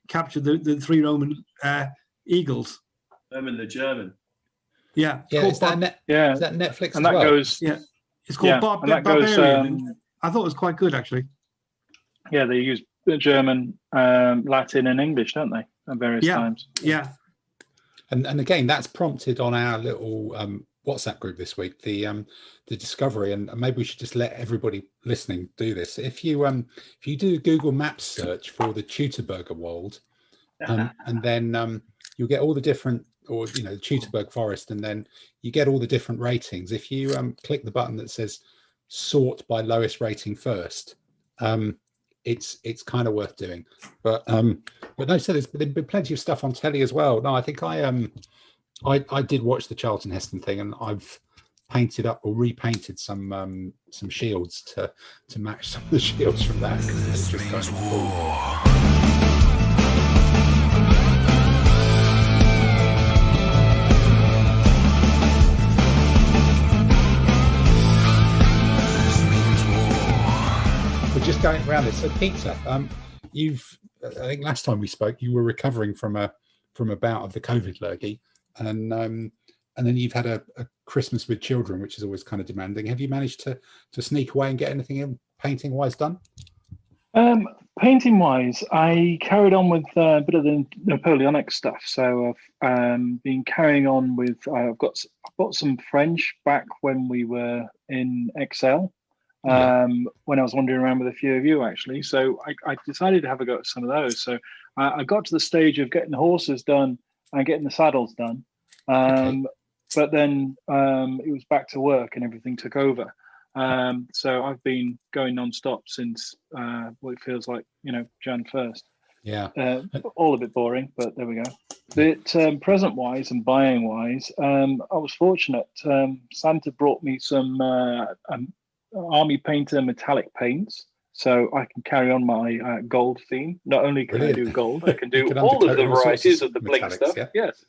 captured the three Roman eagles. The German. Yeah. Is that Netflix and that well? goes. Yeah, it's called Barbarian. I thought it was quite good, actually. Yeah, they use German, Latin, and English, don't they? At various times. Yeah. And again, that's prompted on our little WhatsApp group this week, the discovery, and maybe we should just let everybody listening do this. If you do Google Maps search for the Teutoburger Wald, and then you'll get all the different, or the Teutoburg Forest, and then you get all the different ratings. If you click the button that says sort by lowest rating first, it's kind of worth doing. But no, so there's been plenty of stuff on telly as well. No, I think I did watch the Charlton Heston thing, and painted up or repainted some shields to match some of the shields from that. This means war. We're just going around this. So, Peter, I think last time we spoke, you were recovering from a bout of the COVID lurgy, and then you've had a Christmas with children, which is always kind of demanding. Have you managed to sneak away and get anything in painting wise done? Painting wise, I carried on with a bit of the Napoleonic stuff. So I've been carrying on with. I've got some French back when we were in Excel. When I was wandering around with a few of you, actually. So I decided to have a go at some of those. So I got to the stage of getting the horses done and getting the saddles done. But then it was back to work and everything took over. So I've been going non-stop since what it feels like, Jan 1st. Yeah. All a bit boring, but there we go. But present-wise and buying-wise, I was fortunate. Santa brought me some Army Painter metallic paints, so I can carry on my gold theme. Not only can I do gold, I can do all of the varieties of the bling stuff. Yeah? Yes,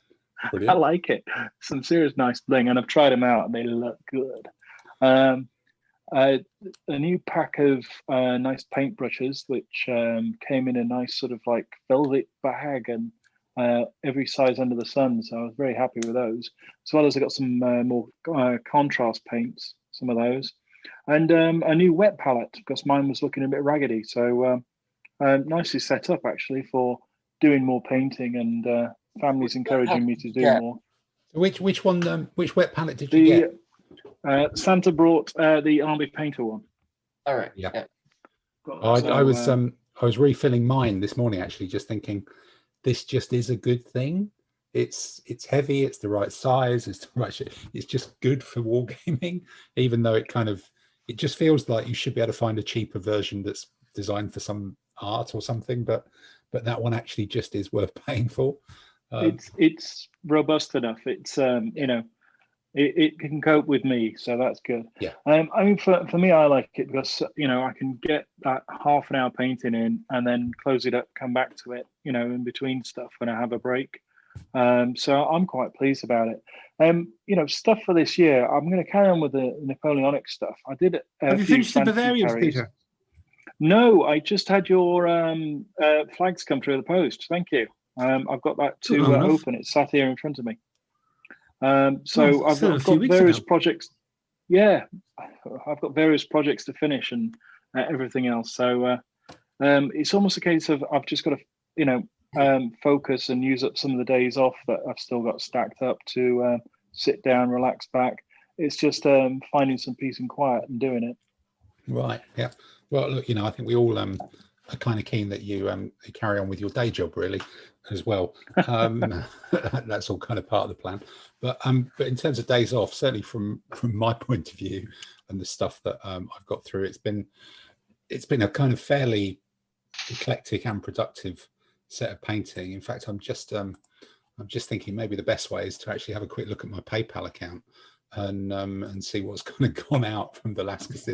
brilliant. I like it. Some serious nice bling, and I've tried them out, and they look good. A new pack of nice paintbrushes, which came in a nice sort of like velvet bag, and every size under the sun. So I was very happy with those. As well as I got some more contrast paints, some of those. And a new wet palette, because mine was looking a bit raggedy. So nicely set up, actually, for doing more painting, and families encouraging me to do more. Which wet palette did you get? Santa brought the Army Painter one. All right. Yeah. I was refilling mine this morning, actually, just thinking this just is a good thing. It's heavy, it's the right size, it's the right shape. It's just good for wargaming, even though it just feels like you should be able to find a cheaper version that's designed for some art or something, but that one actually just is worth paying for. It's robust enough. It's it can cope with me, so that's good. Yeah. I mean, for me, I like it because I can get that half an hour painting in and then close it up, come back to it, in between stuff when I have a break. So I'm quite pleased about it. Stuff for this year, I'm going to carry on with the Napoleonic stuff. I did. Have you finished the Bavarians, Peter? No, I just had your flags come through the post. Thank you. I've got that to open. It's sat here in front of me. So I've got various projects. Yeah, I've got various projects to finish and everything else. So it's almost a case of I've just got to, focus and use up some of the days off that I've still got stacked up to sit down, relax back. It's just finding some peace and quiet and doing it. Right. Yeah. Well, look, I think we all are kind of keen that you carry on with your day job, really, as well. That's all kind of part of the plan. But in terms of days off, certainly from my point of view and the stuff that I've got through, it's been a kind of fairly eclectic and productive set of painting. In fact, I'm just thinking maybe the best way is to actually have a quick look at my PayPal account and see what's kind of gone out from the last, because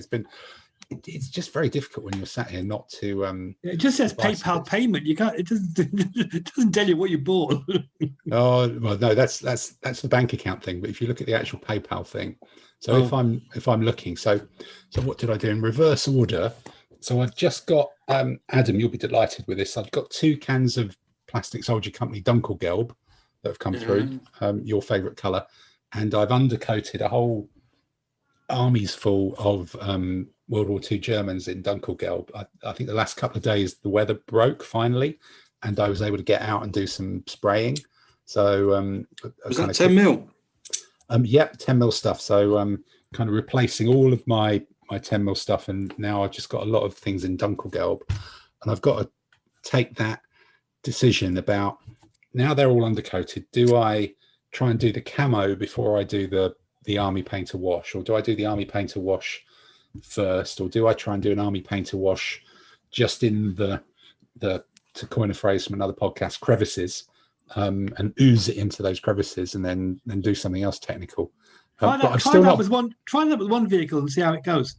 it's just very difficult when you're sat here not to it just says PayPal payment. You can't, it doesn't tell you what you bought. Oh well, no, that's the bank account thing. But if you look at the actual PayPal thing, so if I'm looking, so what did I do in reverse order? So I've just got Adam, you'll be delighted with this. I've got 2 cans of Plastic Soldier Company Dunkelgelb that have come through, your favourite colour, and I've undercoated a whole armies full of World War II Germans in Dunkelgelb. I think the last couple of days the weather broke finally, and I was able to get out and do some spraying. So was that 10 mil? Yep, 10 mil stuff. So kind of replacing all of my 10 mil stuff, and now I've just got a lot of things in Dunkelgelb, and I've got to take that decision about, now they're all undercoated, do I try and do the camo before I do the Army Painter wash, or do I do the Army Painter wash first, or do I try and do an Army Painter wash just in the to coin a phrase from another podcast, crevices, and ooze it into those crevices, and then do something else technical. Try that with one vehicle and see how it goes.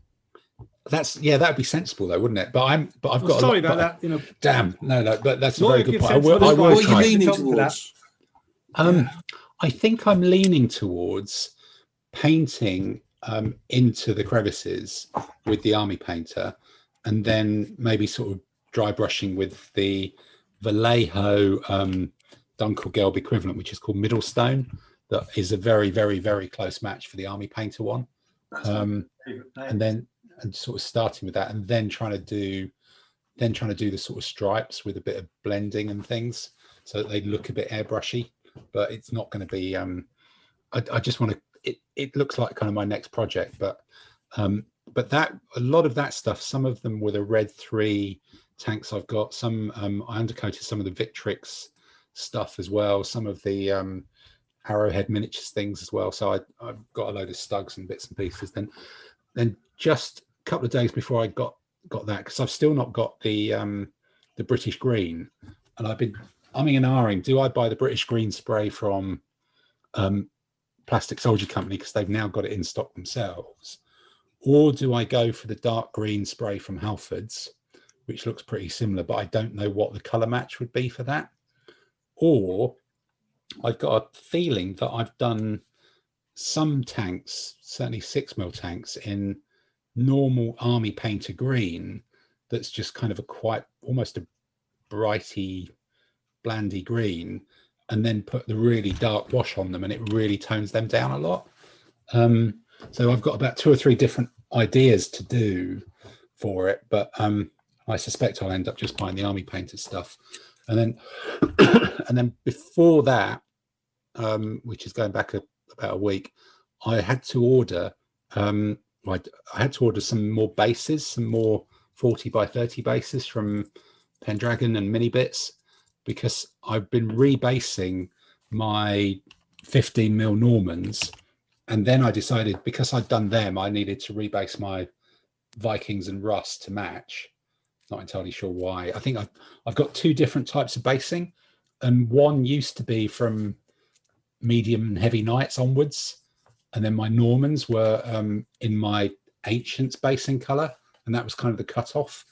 That'd be sensible though, wouldn't it? But I've got. Sorry about that. You know, damn, no, but that's a very good point. What are you leaning towards? I think I'm leaning towards painting into the crevices with the army painter, and then maybe sort of dry brushing with the Vallejo Dunkelgelb equivalent, which is called Middlestone. That is a very, very, very close match for the army painter one. And sort of starting with that, and then trying to do the sort of stripes with a bit of blending and things, so that they look a bit airbrushy. But it's not going to be. I just want to. It looks like kind of my next project, but that a lot of that stuff. Some of them were the Red 3 tanks I've got. Some I undercoated some of the Victrix stuff as well. Some of the Arrowhead miniatures things as well. So I've got a load of Stugs and bits and pieces. Then just a couple of days before I got that, because I've still not got the British green, and I've been umming and ahhing. Do I buy the British green spray from Plastic Soldier Company because they've now got it in stock themselves, or do I go for the dark green spray from Halfords, which looks pretty similar, but I don't know what the color match would be for that? Or I've got a feeling that I've done some tanks, certainly 6mm tanks, in normal army painter green that's just kind of almost a brighty, blandy green, and then put the really dark wash on them, and it really tones them down a lot. So I've got about 2 or 3 different ideas to do for it, but I suspect I'll end up just buying the army painted stuff. And then before that, which is going back about a week, I had to order some more bases, some more 40 by 30 bases from Pendragon and Mini Bits, because I've been rebasing my 15mm Normans, and then I decided, because I'd done them, I needed to rebase my Vikings and Russ to match. Not entirely sure why. I think I've got 2 different types of basing, and one used to be from medium and heavy knights onwards, and then my Normans were in my ancients basing color, and that was kind of the cutoff.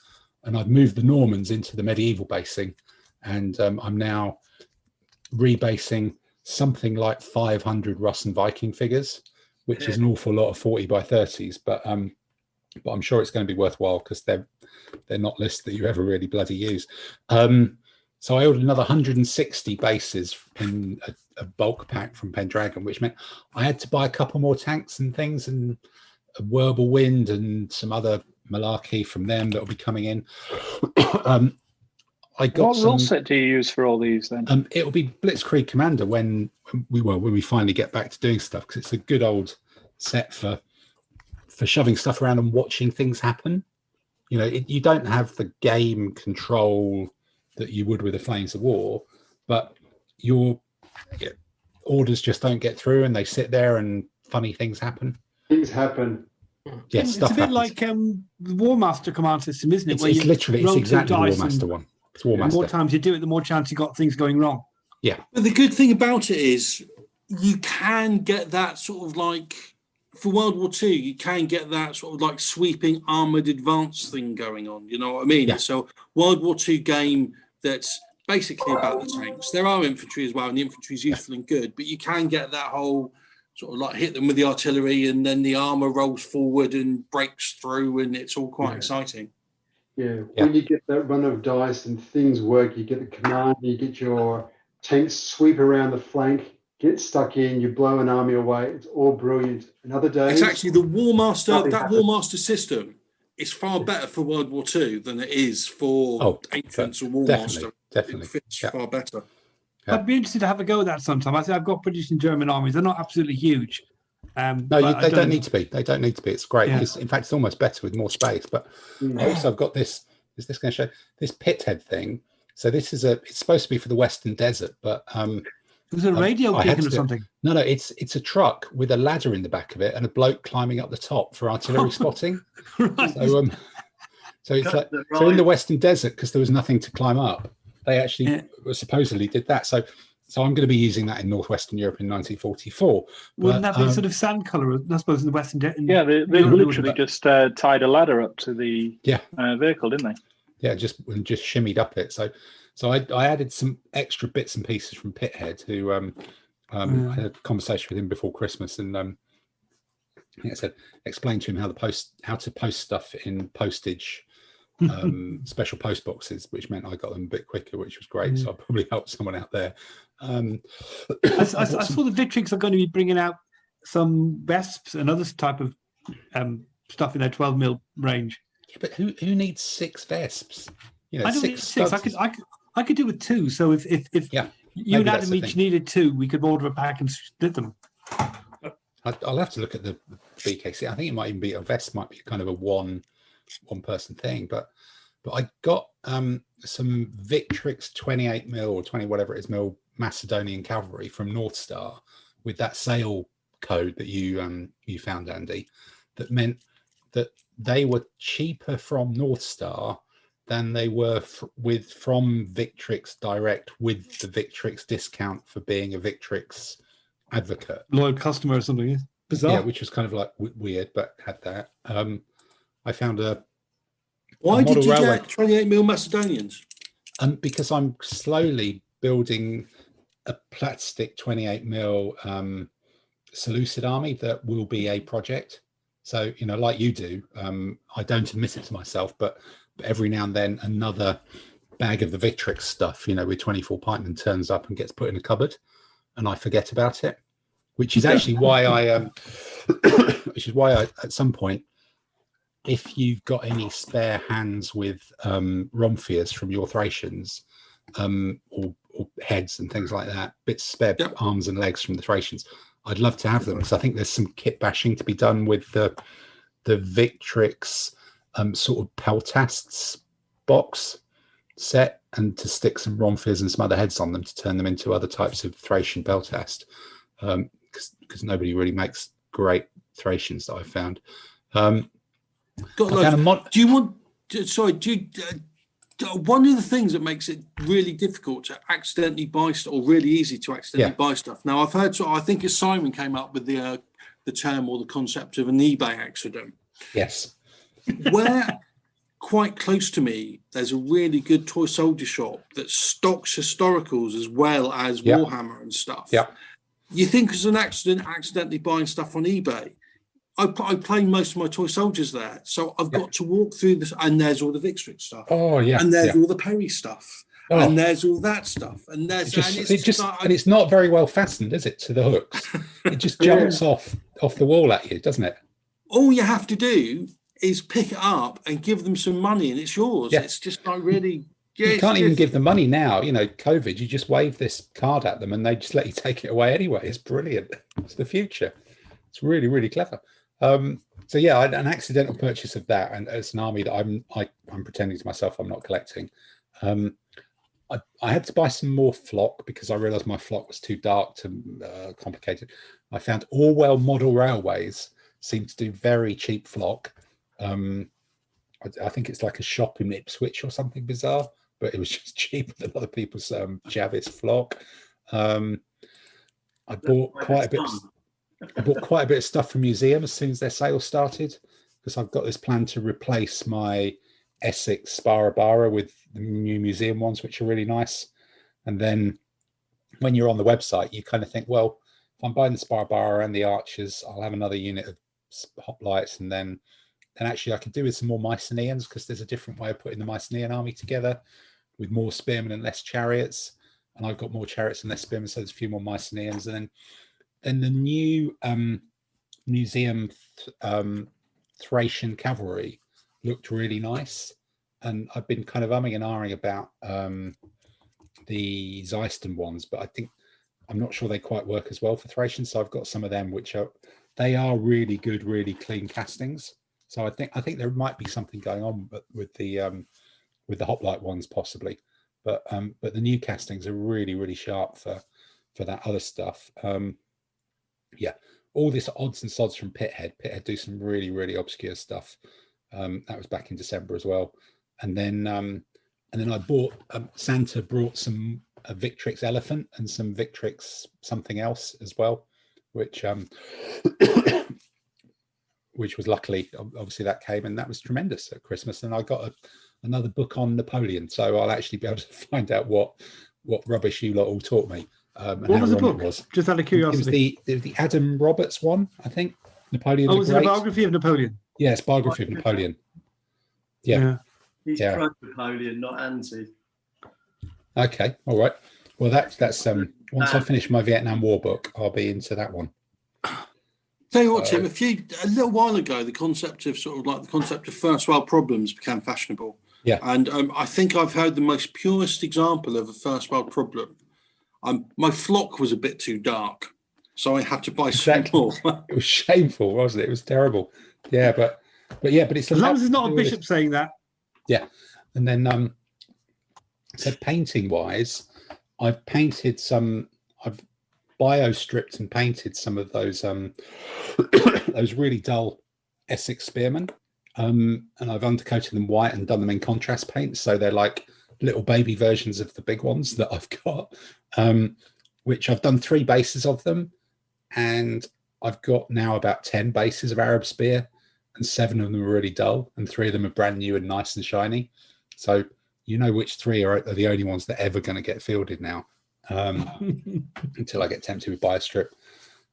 And I've moved the Normans into the medieval basing, and I'm now rebasing something like 500 Russ and Viking figures, which is an awful lot of 40 by 30s, but I'm sure it's going to be worthwhile, because they're not lists that you ever really bloody use. So I ordered another 160 bases in a bulk pack from Pendragon, which meant I had to buy a couple more tanks and things, and a Whirlwind and some other malarkey from them that will be coming in. What rule set do you use for all these then? It will be Blitzkrieg Commander when we finally get back to doing stuff, because it's a good old set for shoving stuff around and watching things happen. You know, you don't have the game control that you would with the Flames of War, but your orders just don't get through, and they sit there and funny things happen. Things happen. Yeah, it's stuff a bit happens. like the War Master command system, isn't it? It's exactly the War Master one. It's War Master. The more times you do it, the more chance you got things going wrong. Yeah. But the good thing about it is you can get that sort of like, for World War II, you can get that sort of like sweeping armoured advance thing going on. You know what I mean? Yeah. So World War II game that's basically about the tanks. There are infantry as well, and the infantry is useful and good, but you can get that whole sort of like hit them with the artillery, and then the armour rolls forward and breaks through, and it's all quite exciting. Yeah, when you get that run of dice and things work, you get the command, you get your tanks sweep around the flank, get stuck in, you blow an army away. It's all brilliant. Another day. It's actually the War Master, that War Master system is far better for World War II than it is for Ancients or War Master. Definitely. It fits far better. Yeah. I'd be interested to have a go at that sometime. I've got British and German armies. They're not absolutely huge. They don't need to be. They don't need to be. It's great. Yeah. In fact, it's almost better with more space. But also, I've got this. Is this going to show this pit head thing? So this is it's supposed to be for the Western Desert, but was it a radio kicking or something? No, it's a truck with a ladder in the back of it and a bloke climbing up the top for artillery spotting. Right. So it's like, so in the Western Desert, because there was nothing to climb up, they actually supposedly did that. So So I'm going to be using that in Northwestern Europe in 1944. Wouldn't that be sort of sand colour, I suppose, in the Western? Yeah, they literally just tied a ladder up to the vehicle, didn't they? Yeah, just shimmied up it. So I added some extra bits and pieces from Pithead, who I had a conversation with him before Christmas, and I said, explain to him how to post stuff in postage. Special post boxes, which meant I got them a bit quicker, which was great. So I probably helped someone out there. I saw the Victrix are going to be bringing out some Vesps and other type of stuff in their 12mm range. Yeah, but who needs 6 Vesps? You know, I don't need 6. I could do with 2. So if you and Adam each needed 2, we could order a pack and split them. I'll have to look at the BKC. I think it might even be a Vesp, might be kind of a one person thing, but I got some Victrix 28mm or 20 whatever it is mil Macedonian cavalry from North Star with that sale code that you found, Andy, that meant that they were cheaper from North Star than they were from Victrix direct, with the Victrix discount for being a Victrix advocate, loyal customer or something. Bizarre. Yeah, which was kind of like weird, but had that. I found Why did you get 28mm Macedonians? Because I'm slowly building a plastic 28mm Seleucid army that will be a project. So, you know, like you do, I don't admit it to myself, but every now and then another bag of the Victrix stuff, you know, with 24 pikemen turns up and gets put in a cupboard, and I forget about it, which is actually why I at some point, if you've got any spare hands with Romphias from your Thracians, or heads and things like that, spare arms and legs from the Thracians, I'd love to have them, because I think there's some kit bashing to be done with the Victrix sort of Peltasts box set, and to stick some Romphias and some other heads on them to turn them into other types of Thracian Peltast, because nobody really makes great Thracians that I've found. One of the things that makes it really difficult to accidentally buy stuff, or really easy to accidentally buy stuff. Now, I've heard, I think it's Simon came up with the term or the concept of an eBay accident. Yes. Where quite close to me, there's a really good toy soldier shop that stocks historicals as well as Warhammer and stuff. Yeah. You think as an accident, accidentally buying stuff on eBay. I play most of my toy soldiers there, so I've got to walk through this, and there's all the Victrix stuff. Oh yeah, and there's all the Perry stuff, and there's all that stuff, and there's and it's not very well fastened, is it, to the hooks? It just jumps off the wall at you, doesn't it? All you have to do is pick it up and give them some money, and it's yours. Yeah. It's just like really. Yeah, you can't even give them money now. You know, COVID. You just wave this card at them, and they just let you take it away anyway. It's brilliant. It's the future. It's really, really clever. So yeah, an accidental purchase of that, and it's an army that I'm pretending to myself I'm not collecting. I had to buy some more flock because I realised my flock was too dark to complicated. I found Orwell Model Railways seem to do very cheap flock. I think it's like a shop in Ipswich or something bizarre, but it was just cheaper than other people's Javis flock. I bought quite a bit. I bought quite a bit of stuff from museum as soon as their sale started, because I've got this plan to replace my Essex Sparabara with the new museum ones, which are really nice. And then when you're on the website, you kind of think, well, if I'm buying the Sparabara and the Archers, I'll have another unit of hoplites, and then actually I could do with some more Mycenaeans, because there's a different way of putting the Mycenaean army together with more spearmen and less chariots. And I've got more chariots and less spearmen, so there's a few more Mycenaeans. And then the new museum Thracian cavalry looked really nice, and I've been kind of umming and ahhing about the Zeiston ones, but I'm not sure they quite work as well for Thracian. So I've got some of them, which are really good, really clean castings. So I think there might be something going on with the hoplite ones possibly, but the new castings are really, really sharp for that other stuff. Yeah, all this odds and sods from Pithead. Pithead do some really, really obscure stuff. That was back in December as well. And then I bought Santa brought some a Victrix elephant and some Victrix something else as well, which which was luckily, obviously that came, and that was tremendous at Christmas. And I got another book on Napoleon, so I'll actually be able to find out what rubbish you lot all taught me. And what was the book? It was. Just out of curiosity. It was the Adam Roberts one, I think. Napoleon. Oh, was it a biography of Napoleon? Yeah, it's biography of Napoleon. Yeah. He's pro Napoleon, not anti. Okay, all right. Well, that's once I finish my Vietnam War book, I'll be into that one. Tell you what, Tim, a little while ago, the concept of first world problems became fashionable. Yeah. And I think I've heard the most purest example of a first world problem. My flock was a bit too dark, so I had to buy some more. It was shameful, wasn't it? It was terrible. Yeah, but it's as long as it's not a bishop saying that. Yeah. And then so painting wise, I've bio stripped and painted some of those those really dull Essex spearmen, and I've undercoated them white and done them in contrast paints, so they're like little baby versions of the big ones that I've got, which I've done 3 bases of them, and I've got now about 10 bases of Arab spear, and 7 of them are really dull, and 3 of them are brand new and nice and shiny. So you know which 3 are the only ones that are ever going to get fielded now. Until I get tempted with buy a strip.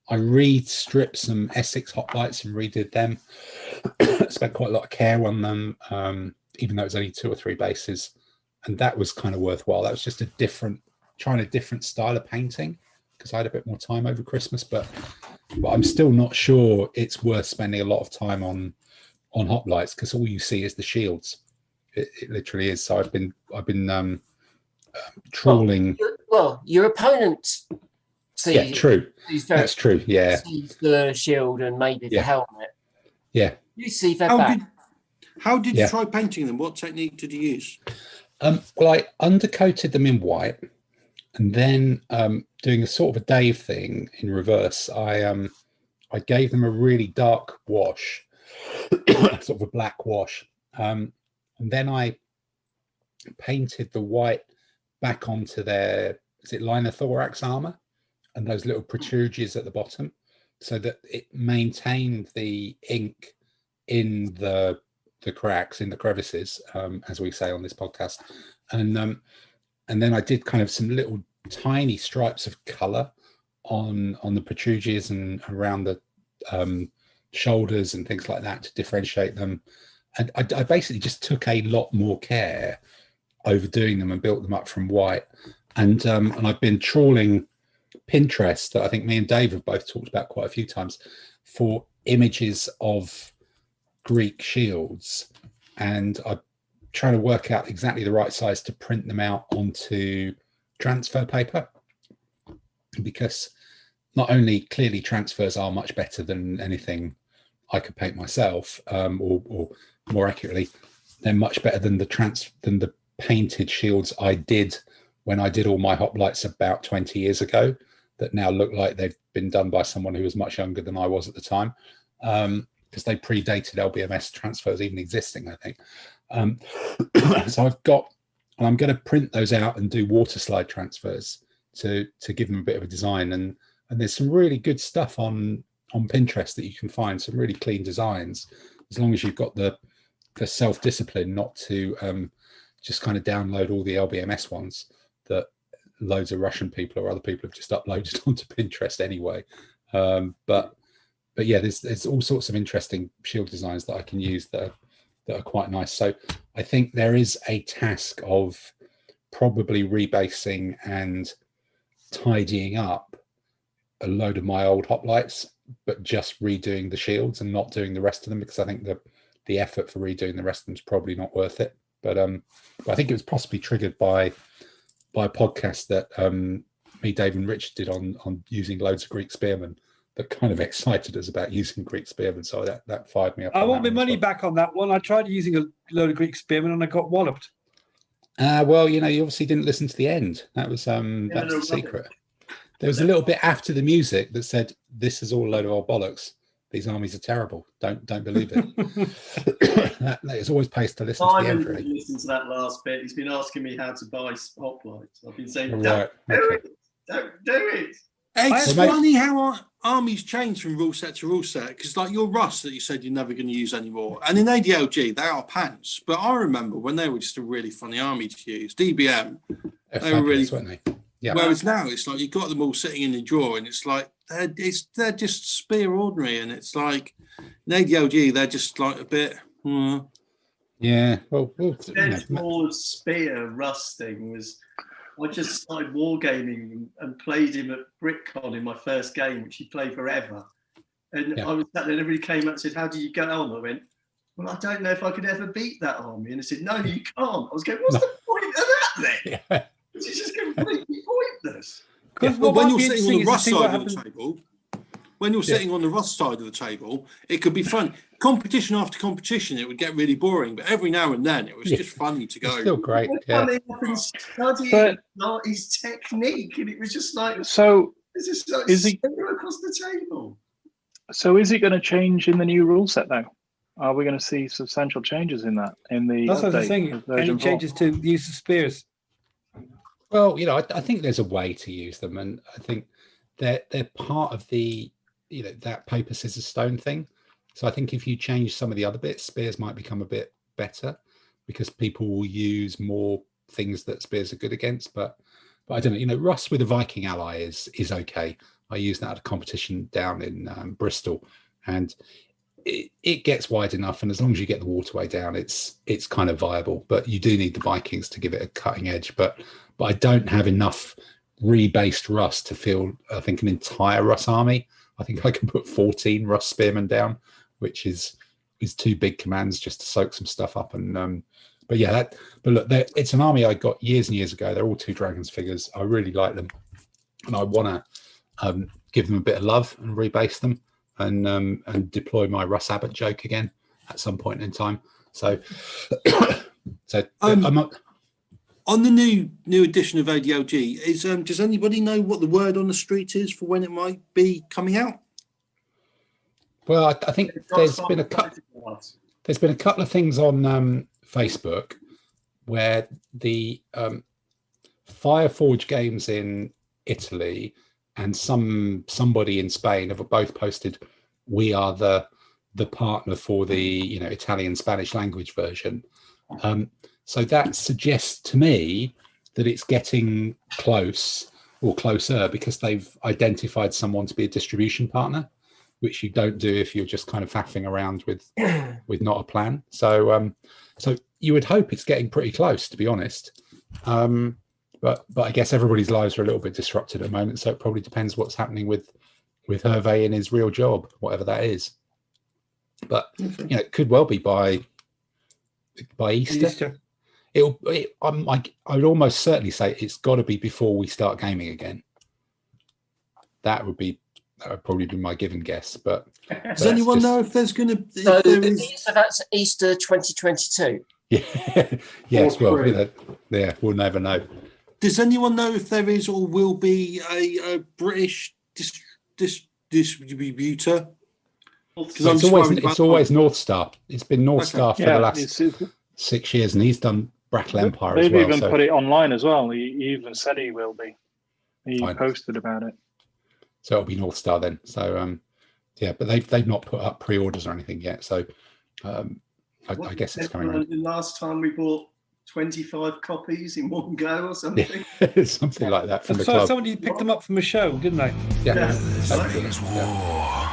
I re-stripped some Essex hoplites and redid them. Spent quite a lot of care on them, even though it was only 2 or 3 bases, and that was kind of worthwhile. That was just trying a different style of painting because I had a bit more time over Christmas, but I'm still not sure it's worth spending a lot of time on hoplites because all you see is the shields. It literally is. So I've been trawling. Well, your opponent sees. Yeah, true. That's true. Yeah. Sees the shield and maybe the helmet. Yeah. You see their back. How did you try painting them? What technique did you use? Well, I undercoated them in white, and then doing a sort of a Dave thing in reverse. I gave them a really dark wash, sort of a black wash, and then I painted the white back onto their linothorax armor and those little protrusions at the bottom, so that it maintained the ink in the cracks, in the crevices, as we say on this podcast, and then I did kind of some little tiny stripes of color on the protrusions and around the shoulders and things like that to differentiate them. And I basically just took a lot more care overdoing them and built them up from white. And I've been trawling Pinterest, that I think me and Dave have both talked about quite a few times, for images of Greek shields, and I'm trying to work out exactly the right size to print them out onto transfer paper, because not only clearly transfers are much better than anything I could paint myself, or more accurately, they're much better than the painted shields I did when I did all my hoplites about 20 years ago, that now look like they've been done by someone who was much younger than I was at the time, because they predated LBMS transfers even existing, I think. So I'm going to print those out and do water slide transfers to give them a bit of a design. And there's some really good stuff on Pinterest that you can find, some really clean designs, as long as you've got the self-discipline not to just kind of download all the LBMS ones that loads of Russian people or other people have just uploaded onto Pinterest anyway. But yeah, there's all sorts of interesting shield designs that I can use that are quite nice. So I think there is a task of probably rebasing and tidying up a load of my old hoplites, but just redoing the shields and not doing the rest of them, because I think the effort for redoing the rest of them is probably not worth it. But I think it was possibly triggered by a podcast that me, Dave, and Rich did on using loads of Greek spearmen that kind of excited us about using Greek spearmen. So that fired me up. I want my money back on that one. I tried using a load of Greek spearmen and I got walloped. Well, you obviously didn't listen to the end. That was the secret. There was a little bit after the music that said, "This is all a load of old bollocks." these armies are terrible. Don't believe it. It's always pays to listen to the end. Really. Listen to that last bit. He's been asking me how to buy hoplites. I've been saying, right. Don't do it. It's funny how armies change from rule set to rule set, because like your Rus that you said you're never going to use anymore, and in ADLG they are pants. But I remember when they were just a really funny army to use. DBM, they were really, weren't they? Yeah. Whereas now it's like you've got them all sitting in the drawer, and it's like they're just spear ordinary, and it's like in ADLG they're just like a bit. Yeah. Well, more spear Rus thing was. I just started wargaming and played him at BrickCon in my first game, which he played forever. And I was sat there, and everybody came up and said, "How do you get on?" I went, "Well, I don't know if I could ever beat that army." And I said, "No, you can't." I was going, "What's the point of that then?" Yeah. It's just completely pointless. Well, when you're sitting on the Rus side of the table, when you're sitting on the Rus side of the table, it could be fun. Competition after competition, it would get really boring. But every now and then, it was just funny to go. It's still great. Coming up and studying his technique, and it was just like, so this is like across the table. So is it going to change in the new rule set though? Are we going to see substantial changes in that? In the that's what I'm saying. Any changes to the use of spears? Well, I think there's a way to use them, and I think they're part of the that paper, scissors, stone thing. So I think if you change some of the other bits, spears might become a bit better because people will use more things that spears are good against. But I don't know. Rus with a Viking ally is okay. I use that at a competition down in Bristol, and it gets wide enough. And as long as you get the waterway down, it's kind of viable. But you do need the Vikings to give it a cutting edge. But I don't have enough rebased Rus to field, I think, an entire Rus army. I think I can put 14 Rus spearmen down, which is 2 big commands just to soak some stuff up. And but look, it's an army I got years and years ago. They're all 2 dragons figures. I really like them, and I want to give them a bit of love and rebase them and deploy my Rus Abbott joke again at some point in time. So I'm not. On the new edition of ADLG, does anybody know what the word on the street is for when it might be coming out? Well, I think there's been a couple of things on Facebook where the Fireforge games in Italy and somebody in Spain have both posted, "We are the partner for the Italian Spanish language version." So that suggests to me that it's getting close or closer because they've identified someone to be a distribution partner, which you don't do if you're just kind of faffing around with not a plan. So you would hope it's getting pretty close, to be honest. But I guess everybody's lives are a little bit disrupted at the moment, so it probably depends what's happening with Hervé and his real job, whatever that is. But it could well be by Easter. I would almost certainly say it's got to be before we start gaming again. That would probably be my given guess. But does anyone know if there's going to be? So that's Easter 2022. Yeah. Yes. Well, we'll never know. Does anyone know if there is or will be a British distributor? It's always North Star. It's been North Star for the last 6 years, and he's done Brattle Empire as well. They've even put it online as well. He even said he will be. He posted about it. So it'll be North Star then. So but they've not put up pre-orders or anything yet. So I guess it's coming around. The last time we bought 25 copies in one go or something. Something like that from the club. club. Somebody picked them up from a show, didn't they? Yeah. This is war.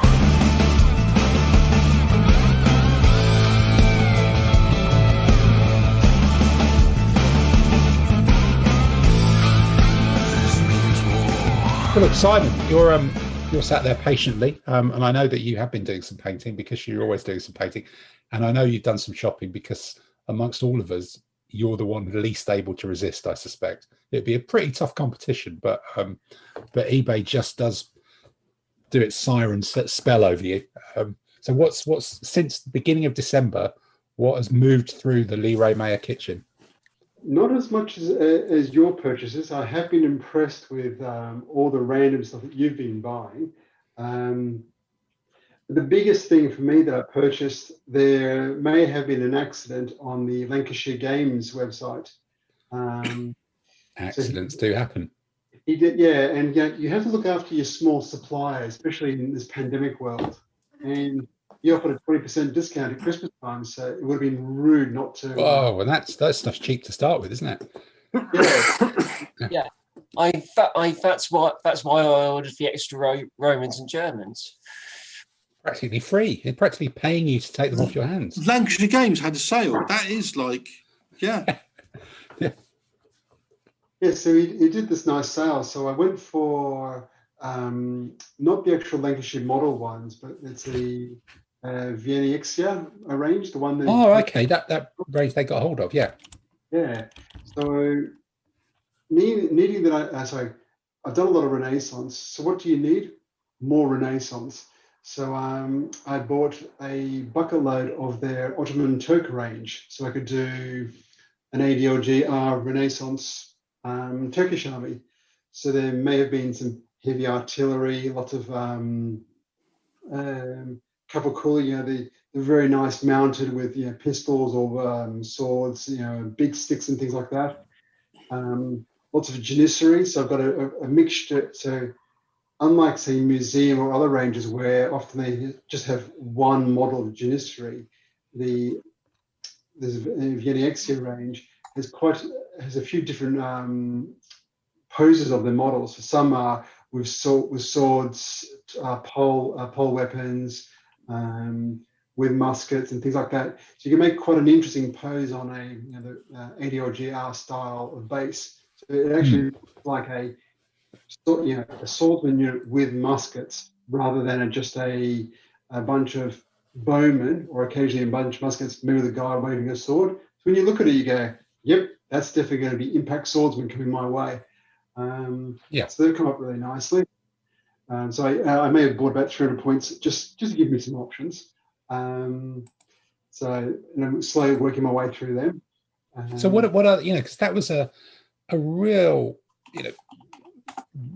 Well, look, Simon, you're sat there patiently, and I know that you have been doing some painting because you're always doing some painting, and I know you've done some shopping because amongst all of us, you're the one least able to resist. I suspect it'd be a pretty tough competition, but eBay just does do its siren spell over you. So what's since the beginning of December? What has moved through the Leroy Mayer kitchen? Not as much as your purchases. I have been impressed with all the random stuff that you've been buying. The biggest thing for me that I purchased, there may have been an accident on the Lancashire Games website. Accidents do happen. He did, yeah, and you have to look after your small suppliers, especially in this pandemic world. And he offered a 20% discount at Christmas time, so it would have been rude not to. Oh, well, that stuff's cheap to start with, isn't it? Yeah. That's why I ordered the extra Romans and Germans. Practically free. It's practically paying you to take them off your hands. Lancashire Games had a sale. That is like, yeah. Yeah, so he did this nice sale. So I went for not the actual Lancashire model ones, but it's the Vienna range, the one that. Oh, okay, that range they got hold of, yeah. Yeah. So needing that, I've done a lot of Renaissance. So what do you need? More Renaissance. So I bought a bucket load of their Ottoman Turk range, so I could do an ADLGR Renaissance Turkish army. So there may have been some heavy artillery, lots of couple cool, the very nice mounted with pistols or swords, big sticks and things like that. Lots of janissary. So I've got a mixture. So unlike say museum or other ranges where often they just have one model of janissary, the Vienna Exia range has a few different poses of the models. So some are with swords, pole weapons, with muskets and things like that. So you can make quite an interesting pose on the ADLGR style of base. So it actually looks like a swordsman unit with muskets rather than just a bunch of bowmen or occasionally a bunch of muskets, maybe the guy waving a sword. So when you look at it, you go, yep, that's definitely going to be impact swordsman coming my way. So they've come up really nicely. So I may have bought about 300 points just to give me some options. So I'm slowly working my way through them. So what are because that was a real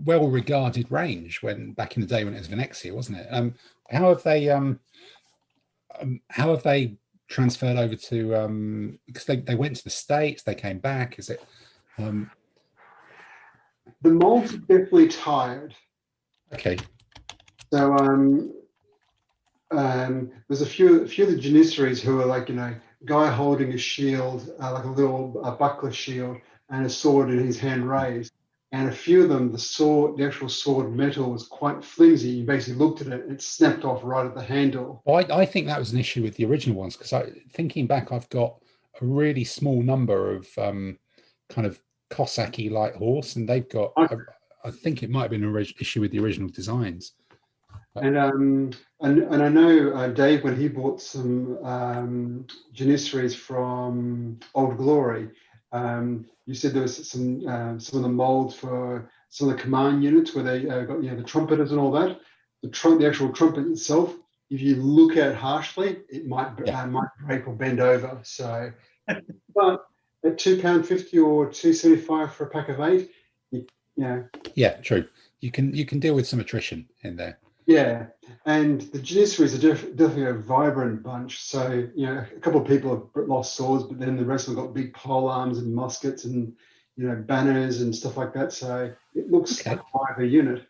well-regarded range when back in the day when it was Venexia, wasn't it? How have they transferred over to because they went to the States, they came back? Is it the molds are definitely tired. Okay. So there's a few of the janissaries who are like guy holding a shield, like a little buckler shield, and a sword in his hand raised. And a few of them, the actual sword metal was quite flimsy. You basically looked at it, and it snapped off right at the handle. Well, I think that was an issue with the original ones because thinking back, I've got a really small number of kind of Cossacky light horse, and they've got. I think it might have been an issue with the original designs. And I know Dave, when he bought some janissaries from Old Glory, you said there was some of the molds for some of the command units where they got the trumpeters and all that. The actual trumpet itself, if you look at it harshly, it might break or bend over. So, but at £2.50 or $2.75 for a pack of 8, Yeah, true. You can deal with some attrition in there. Yeah, and the janissaries are definitely a vibrant bunch. So, a couple of people have lost swords, but then the rest of them got big pole arms and muskets and, banners and stuff like that. So it looks like a lively unit.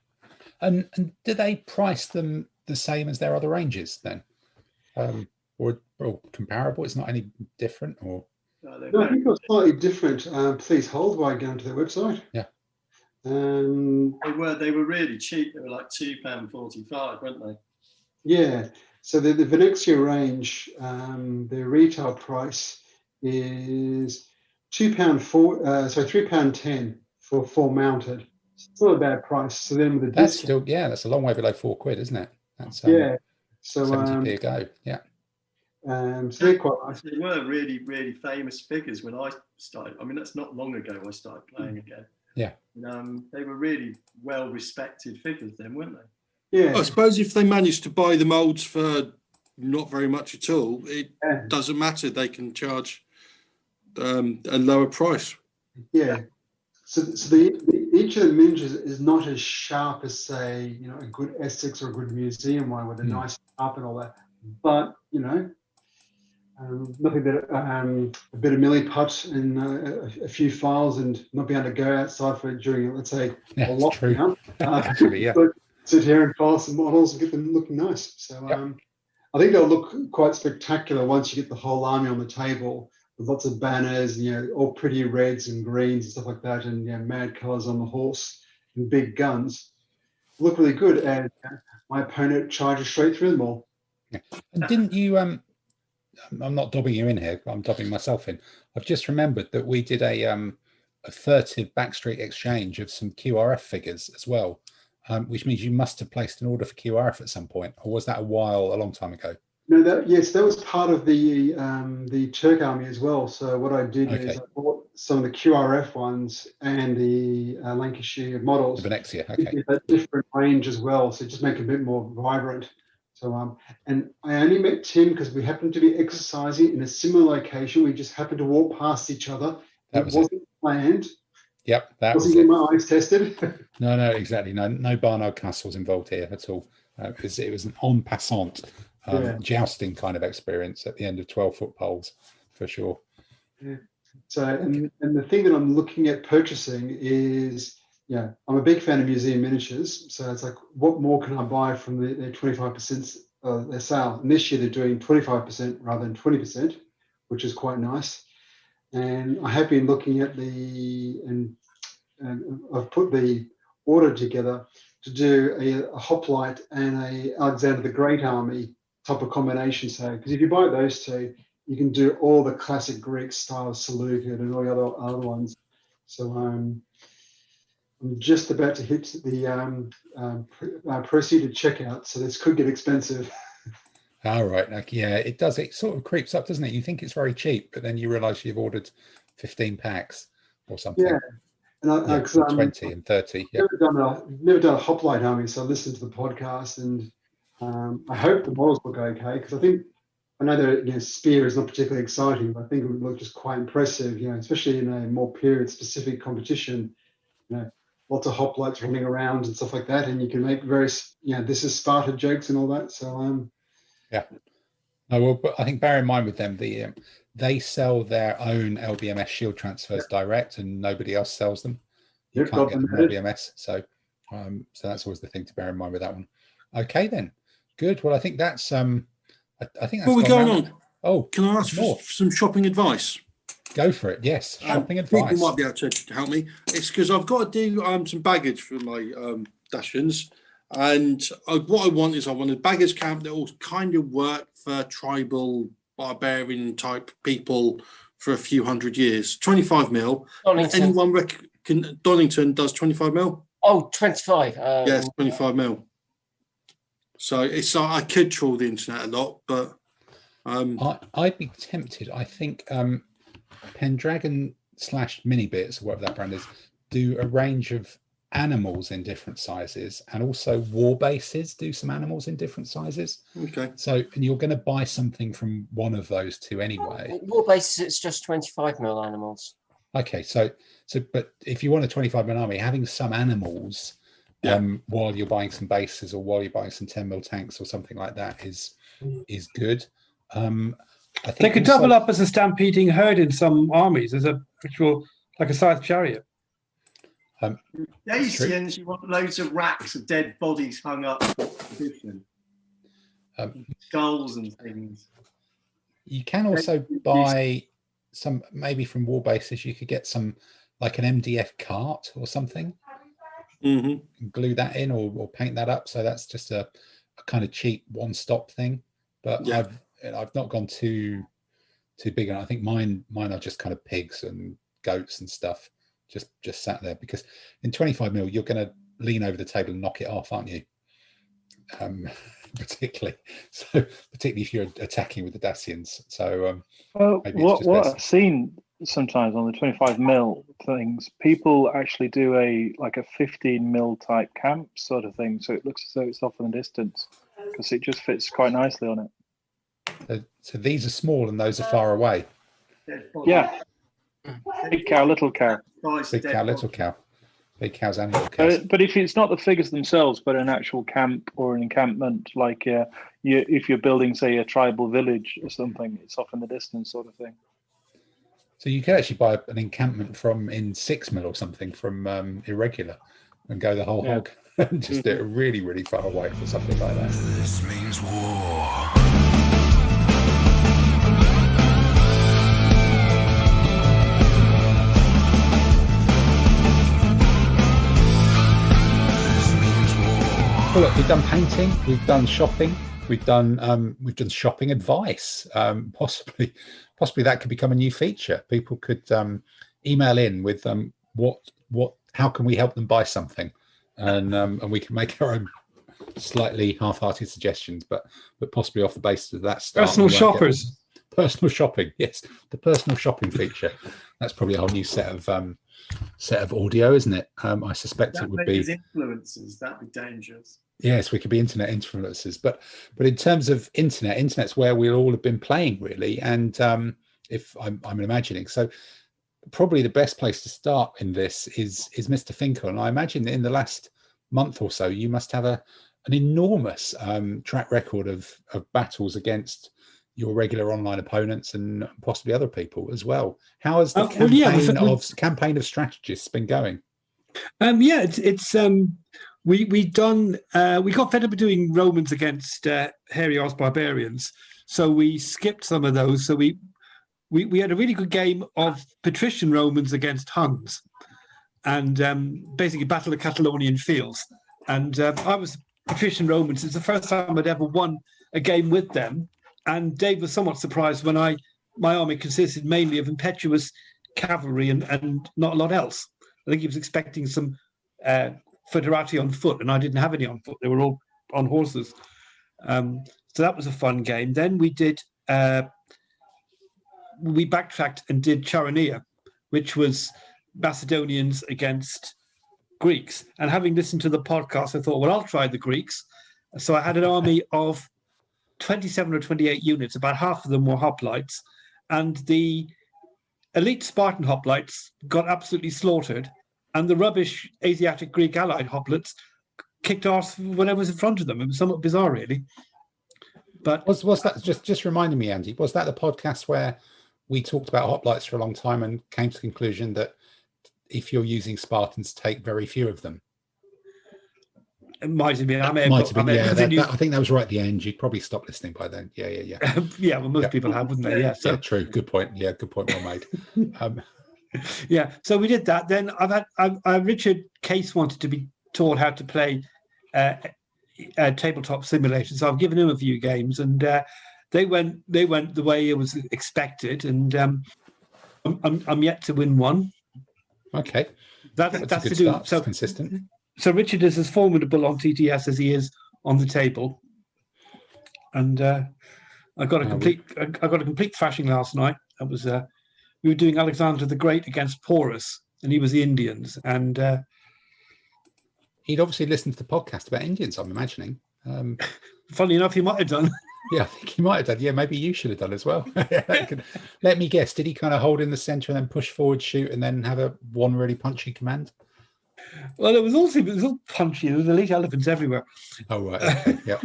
And do they price them the same as their other ranges then? Or comparable? It's not any different? Or No, I think it's slightly different. Please hold while I go onto their website. Yeah. They were really cheap. They were like £2.45, weren't they? Yeah. So the Venexia range, their retail price is £3.10 for full mounted. It's not a bad price. So then with the that's a long way below £4, isn't it? That's So 70p a go. Yeah. So they're quite nice. They were really, really famous figures when I started. I mean, that's not long ago I started playing again. Yeah. They were really well-respected figures then, weren't they? Yeah. I suppose if they managed to buy the molds for not very much at all, it doesn't matter. They can charge a lower price. Yeah. So the each of the miniatures is not as sharp as, say, a good Essex or a good museum one with a nice sharp and all that. But nothing but a bit of milliput and a few files, and not be able to go outside for during, let's say, a lockdown. Actually, yeah. Sit here and file some models and get them looking nice. So I think they'll look quite spectacular once you get the whole army on the table with lots of banners, all pretty reds and greens and stuff like that, and mad colours on the horse and big guns. Look really good, and my opponent charges straight through them all. Yeah. And didn't you? I'm not dobbing you in here. I'm dobbing myself in. I've just remembered that we did a furtive backstreet exchange of some QRF figures as well, which means you must have placed an order for QRF at some point, or was that a long time ago? No, that was part of the Turk army as well. So what I did is I bought some of the QRF ones and the Lancashire models. The Venexia, okay. A different range as well, so just make it a bit more vibrant. So and I only met Tim because we happened to be exercising in a similar location. We just happened to walk past each other. It wasn't planned. Yep, that wasn't getting my eyes tested. No, exactly. No Barnard Castles involved here at all. It was an en passant jousting kind of experience at the end of 12-foot poles, for sure. Yeah. So, and the thing that I'm looking at purchasing is, I'm a big fan of museum miniatures. So it's like, what more can I buy from their 25% their sale? And this year they're doing 25% rather than 20%, which is quite nice. And I have been looking at and I've put the order together to do a hoplite and a Alexander the Great army type of combination. So, because if you buy those two, you can do all the classic Greek style Seleucid and all the other ones. So I'm just about to hit the proceeded checkout, so this could get expensive. All right. It does. It sort of creeps up, doesn't it? You think it's very cheap, but then you realise you've ordered 15 packs or something. Yeah. And 20 and 30. Yeah. Never done a hoplite army, so I listened to the podcast, and I hope the models look okay, because I know that spear is not particularly exciting, but I think it would look just quite impressive, especially in a more period-specific competition. Lots of hoplites running around and stuff like that, and you can make various, this is Sparta jokes and all that. So No, well, but I think bear in mind with them, they sell their own LBMS shield transfers direct, and nobody else sells them. You can't get them from LBMS, so that's always the thing to bear in mind with that one. Okay, then, good. Well, I think that's I think that's. Well, we're going on. Oh, can I ask for some shopping advice? Go for it. Yes, shopping advice. People might be able to help me. It's because I've got to do some baggage for my Dachshunds, and what I want a baggage camp that will kind of work for tribal barbarian type people for a few hundred years. 25 mil. Donington. Anyone reckon Donington does 25 mil? Oh, 25. Yes, 25 mil. So it's I could trawl the internet a lot, but I'd be tempted. I think Pendragon / Mini Bits, or whatever that brand is, do a range of animals in different sizes, and also war bases do some animals in different sizes. Okay. So, and you're going to buy something from one of those two anyway. War bases, it's just 25 mil animals. Okay, so but if you want a 25 mil army, having some animals while you're buying some bases or while you're buying some 10 mil tanks or something like that is good. I think they could double up as a stampeding herd in some armies as a ritual, like a scythe chariot. Dacians, you want loads of racks of dead bodies hung up for position. Skulls and things. You can also buy some, maybe from war bases, you could get some, like an MDF cart or something. Mm-hmm. Glue that in or paint that up. So that's just a kind of cheap one-stop thing. But I've not gone too big. And I think mine are just kind of pigs and goats and stuff. Just sat there, because in 25 mil you're going to lean over the table and knock it off, aren't you? Particularly if you're attacking with the Dacians. So what I've seen sometimes on the 25 mil things, people actually do a 15 mil type camp sort of thing, so it looks as though it's off in the distance because it just fits quite nicely on it. So these are small and those are far away. Yeah. Big cow, little cow. Big cow, little cow. big cows and little cows. But if it's not the figures themselves, but an actual camp or an encampment, like if you're building, say, a tribal village or something, it's off in the distance, sort of thing. So you could actually buy an encampment in 6 mil or something from Irregular, and go the whole hog, and just do it really, really far away for something like that. This means war. Well, look, we've done painting, we've done shopping, we've done shopping advice. Possibly that could become a new feature. People could email in with how can we help them buy something, and we can make our own slightly half-hearted suggestions, but possibly off the basis of that start. Personal shoppers. Personal shopping, yes, the personal shopping feature. That's probably a whole new set of audio, isn't it? I suspect it would be influencers. That'd be dangerous. Yes, we could be internet influencers, but in terms of internet's where we'll all have been playing, really. And if I'm imagining, so probably the best place to start in this is Mr. Finkel. And I imagine that in the last month or so, you must have an enormous track record of battles against your regular online opponents and possibly other people as well. How has the campaign of strategists been going? We got fed up of doing Romans against hairy horse barbarians, so we skipped some of those. So we had a really good game of patrician Romans against Huns, and basically Battle of Catalonian Fields. And I was patrician Romans. It's the first time I'd ever won a game with them. And Dave was somewhat surprised when my army consisted mainly of impetuous cavalry and not a lot else. I think he was expecting some foederati on foot, and I didn't have any on foot. They were all on horses. So that was a fun game. Then we backtracked and did Charonia, which was Macedonians against Greeks. And having listened to the podcast, I thought, well, I'll try the Greeks. So I had an army of 27 or 28 units. About half of them were hoplites, and the elite Spartan hoplites got absolutely slaughtered, and the rubbish Asiatic Greek allied hoplites kicked off when I was in front of them. It was somewhat bizarre, really. But was that just reminding me, Andy? Was that the podcast where we talked about hoplites for a long time and came to the conclusion that if you're using Spartans, take very few of them? It might have been. I think that was right at the end. You'd probably stop listening by then. Yeah. Yeah, well, most people have, wouldn't they? Yeah. So. Yeah, true. Good point. Yeah, good point. Well made. Yeah. So we did that. Then Richard Case wanted to be taught how to play tabletop simulation. So I've given him a few games, and they went the way it was expected. And I'm yet to win one. Okay. That's a good to do. Start. So it's consistent. So Richard is as formidable on TTS as he is on the table, and I got a complete thrashing last night. That was we were doing Alexander the Great against Porus, and he was the Indians. And he'd obviously listened to the podcast about Indians, I'm imagining. Funnily enough, he might have done. Yeah, I think he might have done. Yeah, maybe you should have done as well. Let me guess. Did he kind of hold in the centre and then push forward, shoot, and then have one really punchy command? Well, it was all punchy. There was elite elephants everywhere. Oh right, okay.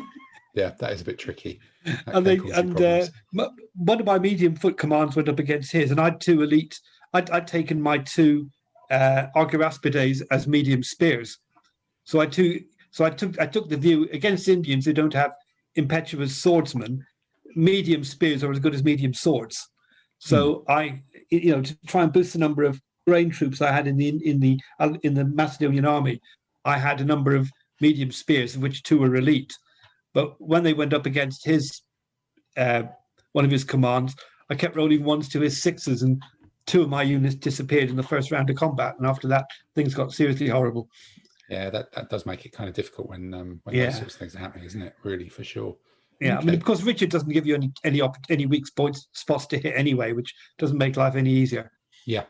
yeah, that is a bit tricky. One of my medium foot commands went up against his, and I'd two elite. I'd taken my two Argyraspides as medium spears. So I took the view against Indians who don't have impetuous swordsmen. Medium spears are as good as medium swords. So to try and boost the number of grain troops I had in the Macedonian army, I had a number of medium spears, of which two were elite. But when they went up against his one of his commands, I kept rolling ones to his sixes, and two of my units disappeared in the first round of combat. And after that, things got seriously horrible. Yeah, that does make it kind of difficult when those sorts of things are happening, isn't it? Really, for sure. Yeah, okay. I mean, because Richard doesn't give you any weak spots to hit anyway, which doesn't make life any easier. Yeah.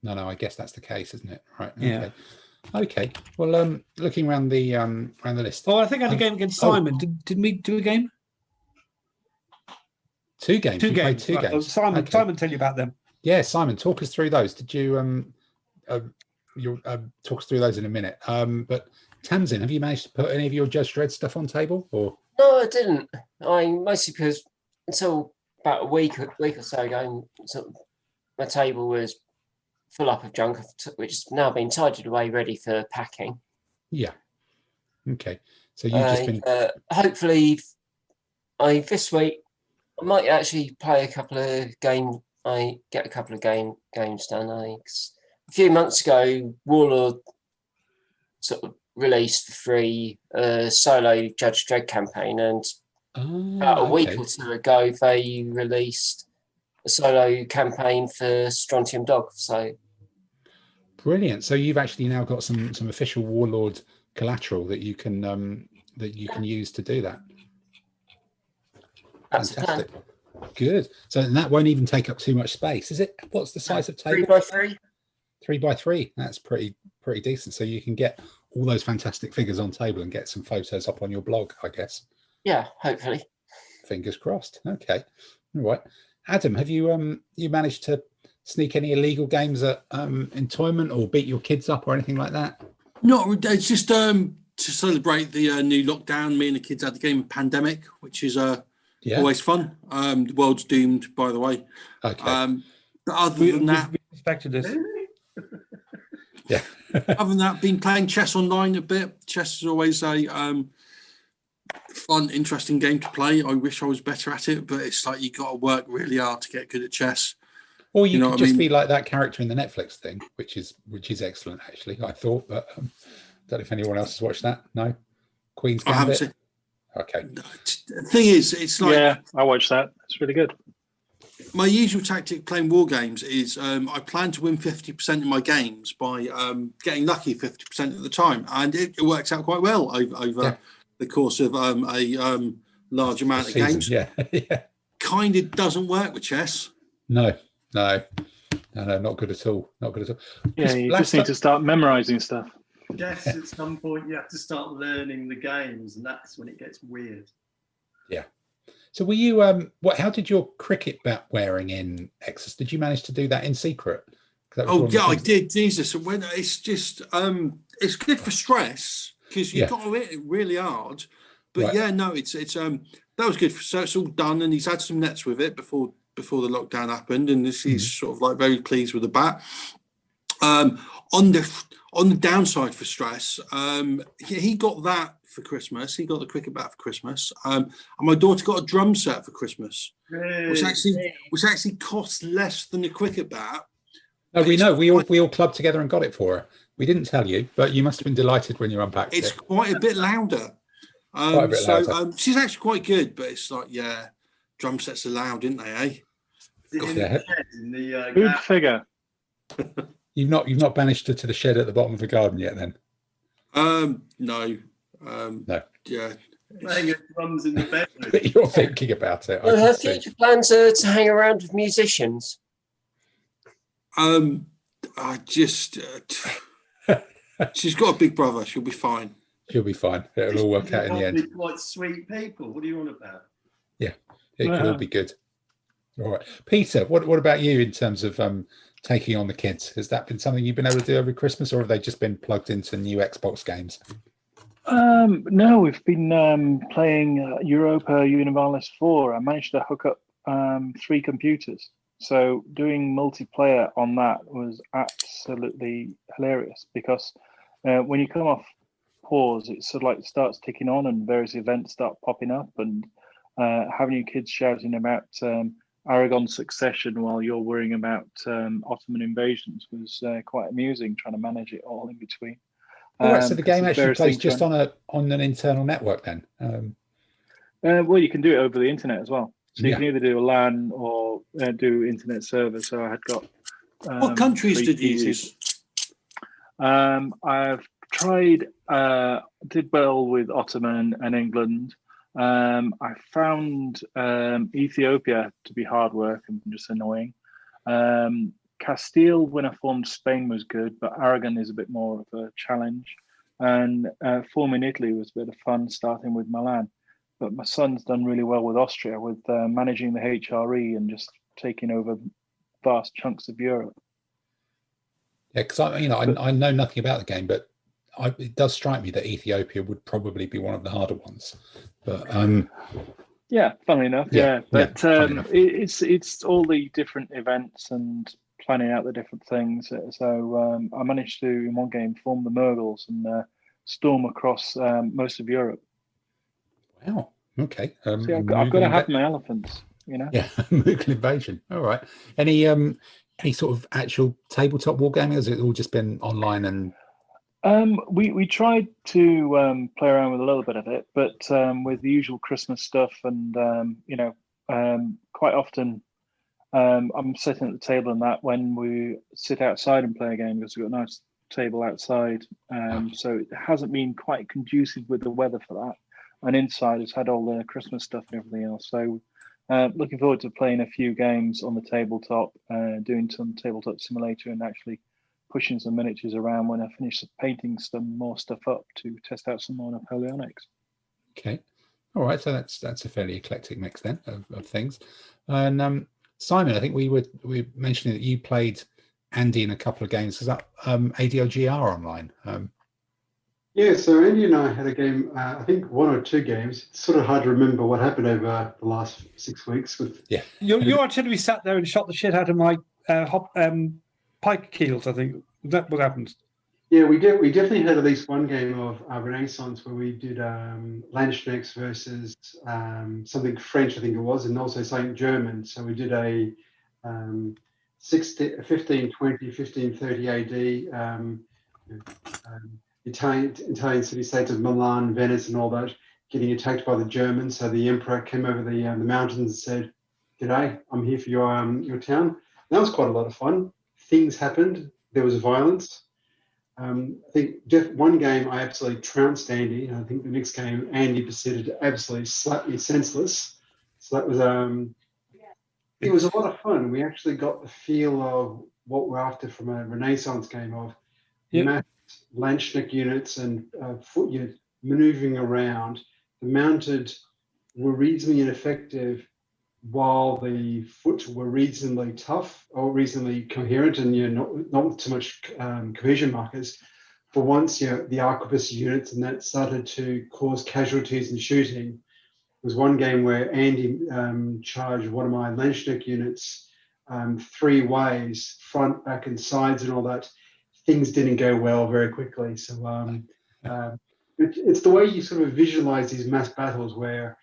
No, I guess that's the case, isn't it? Right. Okay. Yeah. Okay. Well, looking around the list. Oh, I think I had a game against Simon. Didn't we do a game? Two games. Two games. Two games. Simon, tell you about them. Yeah, Simon, talk us through those. Did you you'll talk us through those in a minute. But Tamsin, have you managed to put any of your Judge Dredd stuff on table? Or No, I didn't. I mostly because until about a week or so ago, my table was full up of junk, which has now been tidied away, ready for packing. Yeah. Okay. So you've just been. Hopefully, this week I might actually play a couple of games. I get a couple of games done. A few months ago, Warlord sort of released for free a solo Judge Dredd campaign, and about a week or two ago, they released a solo campaign for Strontium Dog. So brilliant. So you've actually now got some official Warlord collateral that you can use to do that. That's fantastic. Good. So that won't even take up too much space, is it? What's the size of table? 3x3. 3x3. That's pretty decent. So you can get all those fantastic figures on table and get some photos up on your blog, I guess. Yeah, hopefully. Fingers crossed. Okay. All right. Adam, have you you managed to sneak any illegal games at Entoyment or beat your kids up or anything like that? No, it's just to celebrate the new lockdown. Me and the kids had the game Pandemic, which is always fun. The world's doomed, by the way. Okay. But other than that, we expected this. Yeah. Other than that, been playing chess online a bit. Chess is always a fun, interesting game to play. I wish I was better at it, but it's like you got to work really hard to get good at chess. Or you could just be like that character in the Netflix thing, which is excellent, actually. I thought, but don't know if anyone else has watched that. No, Queen's Gambit. I haven't seen. Okay. The thing is, it's like I watched that. It's really good. My usual tactic playing war games is I plan to win 50% of my games by getting lucky 50% of the time, and it works out quite well over the course of a large amount of games. Yeah. Kind of doesn't work with chess. No, not good at all. Not good at all. Yeah, you just need to start memorizing stuff. Yes, at some point you have to start learning the games, and that's when it gets weird. Yeah. So were you how did your cricket bat wearing in Exodus? Did you manage to do that in secret? I did. Jesus, when it's just it's good for stress because you've got to hit it really hard. But it's that was good. So it's all done, and he's had some nets with it before the lockdown happened, and he's sort of like very pleased with the bat. On the downside for stress, he got that for Christmas. He got the cricket bat for Christmas, and my daughter got a drum set for Christmas, which actually cost less than a cricket bat. No, we know. We all clubbed together and got it for her. We didn't tell you, but you must have been delighted when you unpacked it. It's quite a bit louder. She's actually quite good, but it's like, drum sets are loud, didn't they? Eh? Good figure. You've not banished her to the shed at the bottom of the garden yet, then? No. No. Yeah. Playing drums in the bedroom. You're thinking about it. Well, her future plans are to hang around with musicians. I just she's got a big brother. She'll be fine. She'll be fine. It'll all work out in the end. Quite sweet people. What are you on about? Yeah, it could all be good. All right, Peter. What about you in terms of taking on the kids? Has that been something you've been able to do over Christmas, or have they just been plugged into new Xbox games? No, we've been playing Europa Universalis 4. I managed to hook up 3 computers. So doing multiplayer on that was absolutely hilarious because when you come off pause, it sort of like starts ticking on and various events start popping up, and having your kids shouting about Aragon succession while you're worrying about Ottoman invasions was quite amusing, trying to manage it all in between. All right, so the game actually plays just on an internal network then? Well, you can do it over the internet as well. So you can either do a LAN or do internet server. So I had got. What countries did you use? I've tried. Did well with Ottoman and England. I found Ethiopia to be hard work and just annoying. Castile, when I formed Spain, was good, but Aragon is a bit more of a challenge. And forming Italy was a bit of fun, starting with Milan. But my son's done really well with Austria, with managing the HRE and just taking over vast chunks of Europe. Yeah, because I know nothing about the game, but it does strike me that Ethiopia would probably be one of the harder ones. But yeah, funnily enough, yeah. But it's all the different events and planning out the different things. So I managed to, in one game, form the Murgles and storm across most of Europe. Wow. Okay. See, I've got to have my elephants. Yeah, Mughal invasion. All right. Any sort of actual tabletop wargaming, or has it all just been online and? We tried to play around with a little bit of it, but with the usual Christmas stuff, and quite often I'm sitting at the table and that when we sit outside and play a game because we've got a nice table outside, so it hasn't been quite conducive with the weather for that. And inside it's had all the Christmas stuff and everything else. So looking forward to playing a few games on the tabletop, doing some tabletop simulator, and actually pushing some miniatures around when I finish painting some more stuff up to test out some more Napoleonics. Okay, all right. So that's a fairly eclectic mix then of things. And Simon, I think we were mentioning that you played Andy in a couple of games. Is that ADLGR online? Yeah, so Andy and I had a game, I think 1 or 2 games. It's sort of hard to remember what happened over the last 6 weeks. Your artillery sat there and shot the shit out of my pike keels, I think. Is that what happened? Yeah, we definitely had at least one game of Renaissance where we did Landsknechts versus something French, I think it was, and also something German. So we did a 1520, 1530 AD Italian city-states of Milan, Venice, and all that getting attacked by the Germans. So the emperor came over the mountains and said, "G'day, I'm here for your town." And that was quite a lot of fun. Things happened. There was violence. I think one game I absolutely trounced Andy, and I think the next game Andy proceeded to absolutely slap me senseless. So that was it was a lot of fun. We actually got the feel of what we're after from a Renaissance game of massed Landsknecht units and foot units manoeuvring around. The mounted were reasonably ineffective, while the foot were reasonably tough or reasonably coherent, and not with too much cohesion markers. For once, the arquebus units and that started to cause casualties and shooting. There was one game where Andy charged one of my Landsknecht units 3 ways, front, back, and sides, and all that. Things didn't go well very quickly. So it's the way you sort of visualize these mass battles where,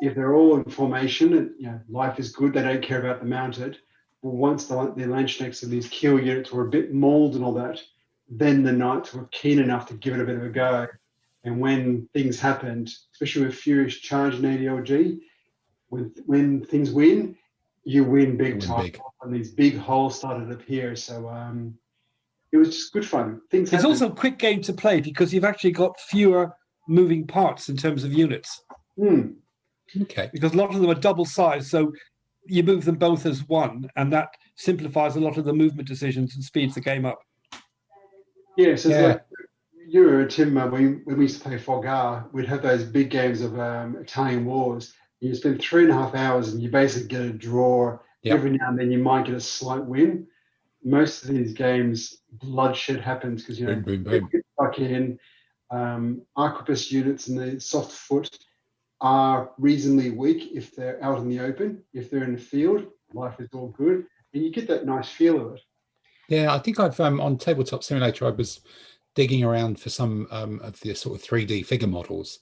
if they're all in formation, life is good. They don't care about the mounted. But once the Landsknechts and these kill units were a bit mauled and all that, then the knights were keen enough to give it a bit of a go. And when things happened, especially with Furious Charge and ADLG, when things win, you win big time. And these big holes started to appear. So it was just good fun. It's also a quick game to play because you've actually got fewer moving parts in terms of units. Okay. Because a lot of them are double size, so you move them both as one, and that simplifies a lot of the movement decisions and speeds the game up. Yeah, so like you, Tim, when we used to play Fogar, we'd have those big games of Italian wars. You spend 3.5 hours and you basically get a draw. Every now and then you might get a slight win. Most of these games, bloodshed happens because you get stuck in. Arquebus units and the soft foot are reasonably weak if they're out in the open. If they're in the field, life is all good, and you get that nice feel of it. Yeah, I think I've on Tabletop Simulator, I was digging around for some of the sort of 3D figure models,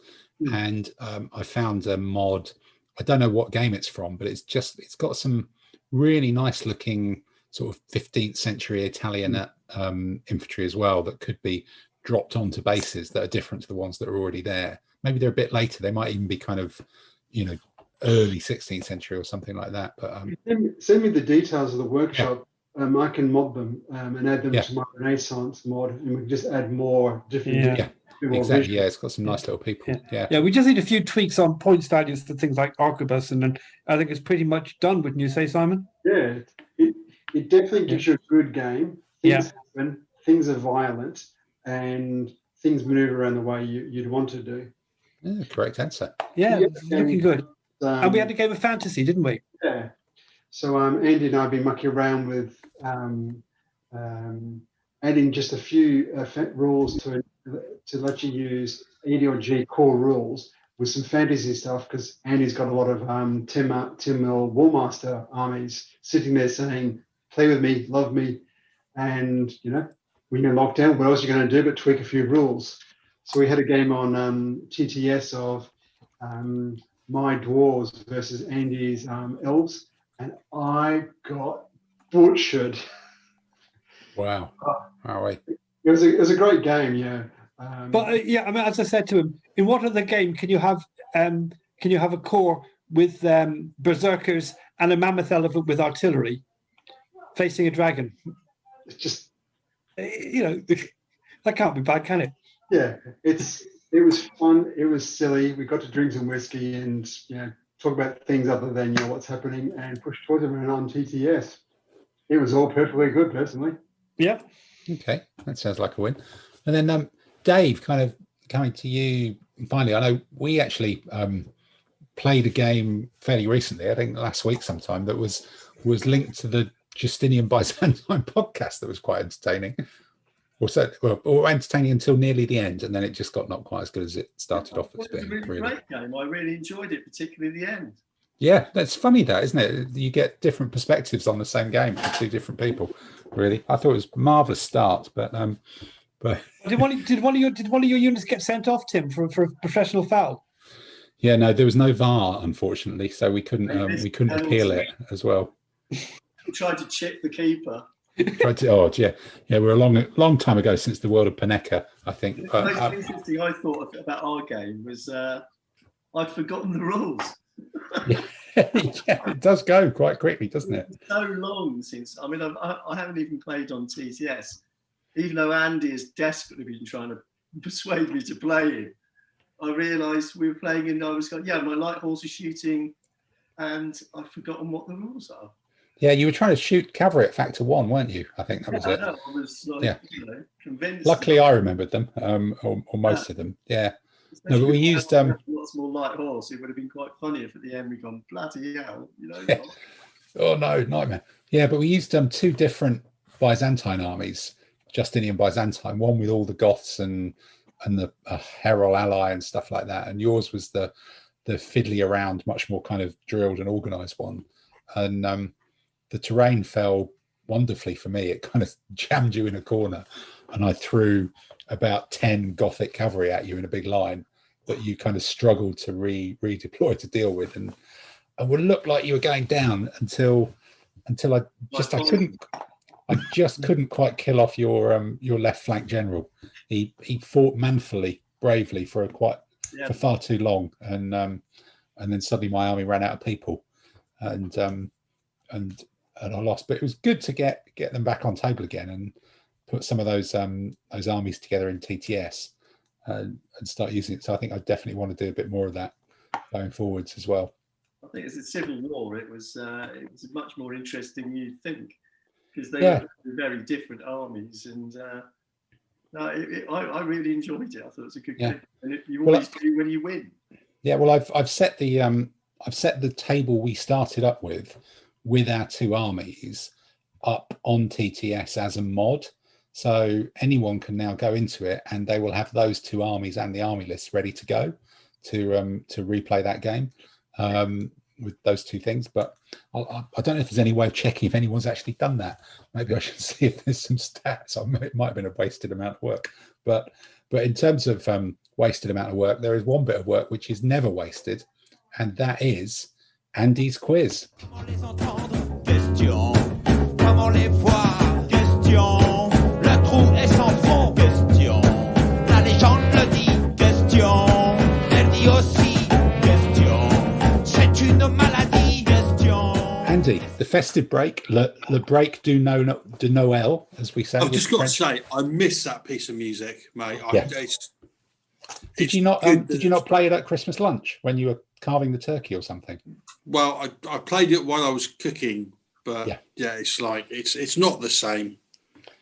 and I found a mod. I don't know what game it's from, but it's got some really nice looking sort of 15th century Italian infantry as well that could be dropped onto bases that are different to the ones that are already there. Maybe they're a bit later. They might even be kind of, early 16th century or something like that. But send me the details of the workshop. I can mod them and add them to my Renaissance mod, and we can just add more different. Exactly. Yeah, it's got some nice little people. Yeah. We just need a few tweaks on points values for things like arquebus, and then I think it's pretty much done. Wouldn't you say, Simon? Yeah, it definitely gives you a good game. Things happen, things are violent, and things maneuver around the way you'd want to do. Yeah, correct answer. Yeah, looking good. And we had a game of fantasy, didn't we? Yeah. So Andy and I have been mucking around with adding just a few rules to let you use ED or G core rules with some fantasy stuff, because Andy's got a lot of Tim Mill Warmaster armies sitting there saying, play with me, love me, and, you know, when you're locked down, what else are you going to do but tweak a few rules? So we had a game on TTS of my dwarves versus Andy's elves, and I got butchered. Wow. It was a great game, yeah. But I mean, as I said to him, in what other game can you have a core with berserkers and a mammoth elephant with artillery facing a dragon? It's just, you know, that can't be bad, can it? Yeah, it was fun. It was silly. We got to drink some whiskey and, you know, talk about things other than, you know, what's happening, and push towards everyone on TTS. It was all perfectly good, personally. Yeah. Okay, that sounds like a win. And then Dave, kind of coming to you finally. I know we actually played a game fairly recently, I think last week sometime, that was linked to the Justinian Byzantine podcast that was quite entertaining. Or entertaining until nearly the end, and then it just got not quite as good as it started off as being. It was a really great game. I really enjoyed it, particularly the end. Yeah, that's funny, that, isn't it? You get different perspectives on the same game from two different people. Really, I thought it was a marvelous start, but did one of your units get sent off, Tim, for a professional foul? Yeah, no, there was no VAR, unfortunately, so we couldn't appeal it as well. We tried to chip the keeper. We're a long time ago since the world of Paneka, I think. The most interesting I thought about our game was I'd forgotten the rules. Yeah, it does go quite quickly, doesn't it? It's so long since. I mean, I haven't even played on TTS, even though Andy has desperately been trying to persuade me to play it. I realised we were playing, and I was going, my light horse is shooting, and I've forgotten what the rules are. Yeah, you were trying to shoot cavalry at factor 1, weren't you? I think that was it. I was like, convinced. Luckily, I remembered them, or most of them. Yeah. Especially no, but we used lots more light horse. It would have been quite funny if at the end we gone bloody hell, you know. Oh no, nightmare. Yeah, but we used two different Byzantine armies, Justinian Byzantine. One with all the Goths and the Herald ally and stuff like that, and yours was the fiddly around, much more kind of drilled and organised one. And the terrain fell wonderfully for me. It kind of jammed you in a corner, and I threw about 10 Gothic cavalry at you in a big line that you kind of struggled to redeploy to deal with, and would look like you were going down until I just couldn't quite kill off your left flank general. He fought manfully, bravely for far too long, and then suddenly my army ran out of people, and I lost. But it was good to get them back on table again and put some of those armies together in TTS and start using it. So I think I definitely want to do a bit more of that going forwards as well. I think as a civil war, it was much more interesting than you'd think, because they were very different armies, and I really enjoyed it. I thought it was a good game, and you always do when you win. Yeah, well, I've set the table we started up with our two armies up on TTS as a mod, so anyone can now go into it and they will have those two armies and the army lists ready to go to replay that game with those two things. But I don't know if there's any way of checking if anyone's actually done that. Maybe I should see if there's some stats. It might have been a wasted amount of work, but in terms of wasted amount of work, there is one bit of work which is never wasted, and that is Andy's quiz. Andy, the festive break, le break du Noël, as we say. I've just got to say, I miss that piece of music, mate. Did you not play it at Christmas lunch when you were carving the turkey or something? Well, I played it while I was cooking, but it's like it's not the same.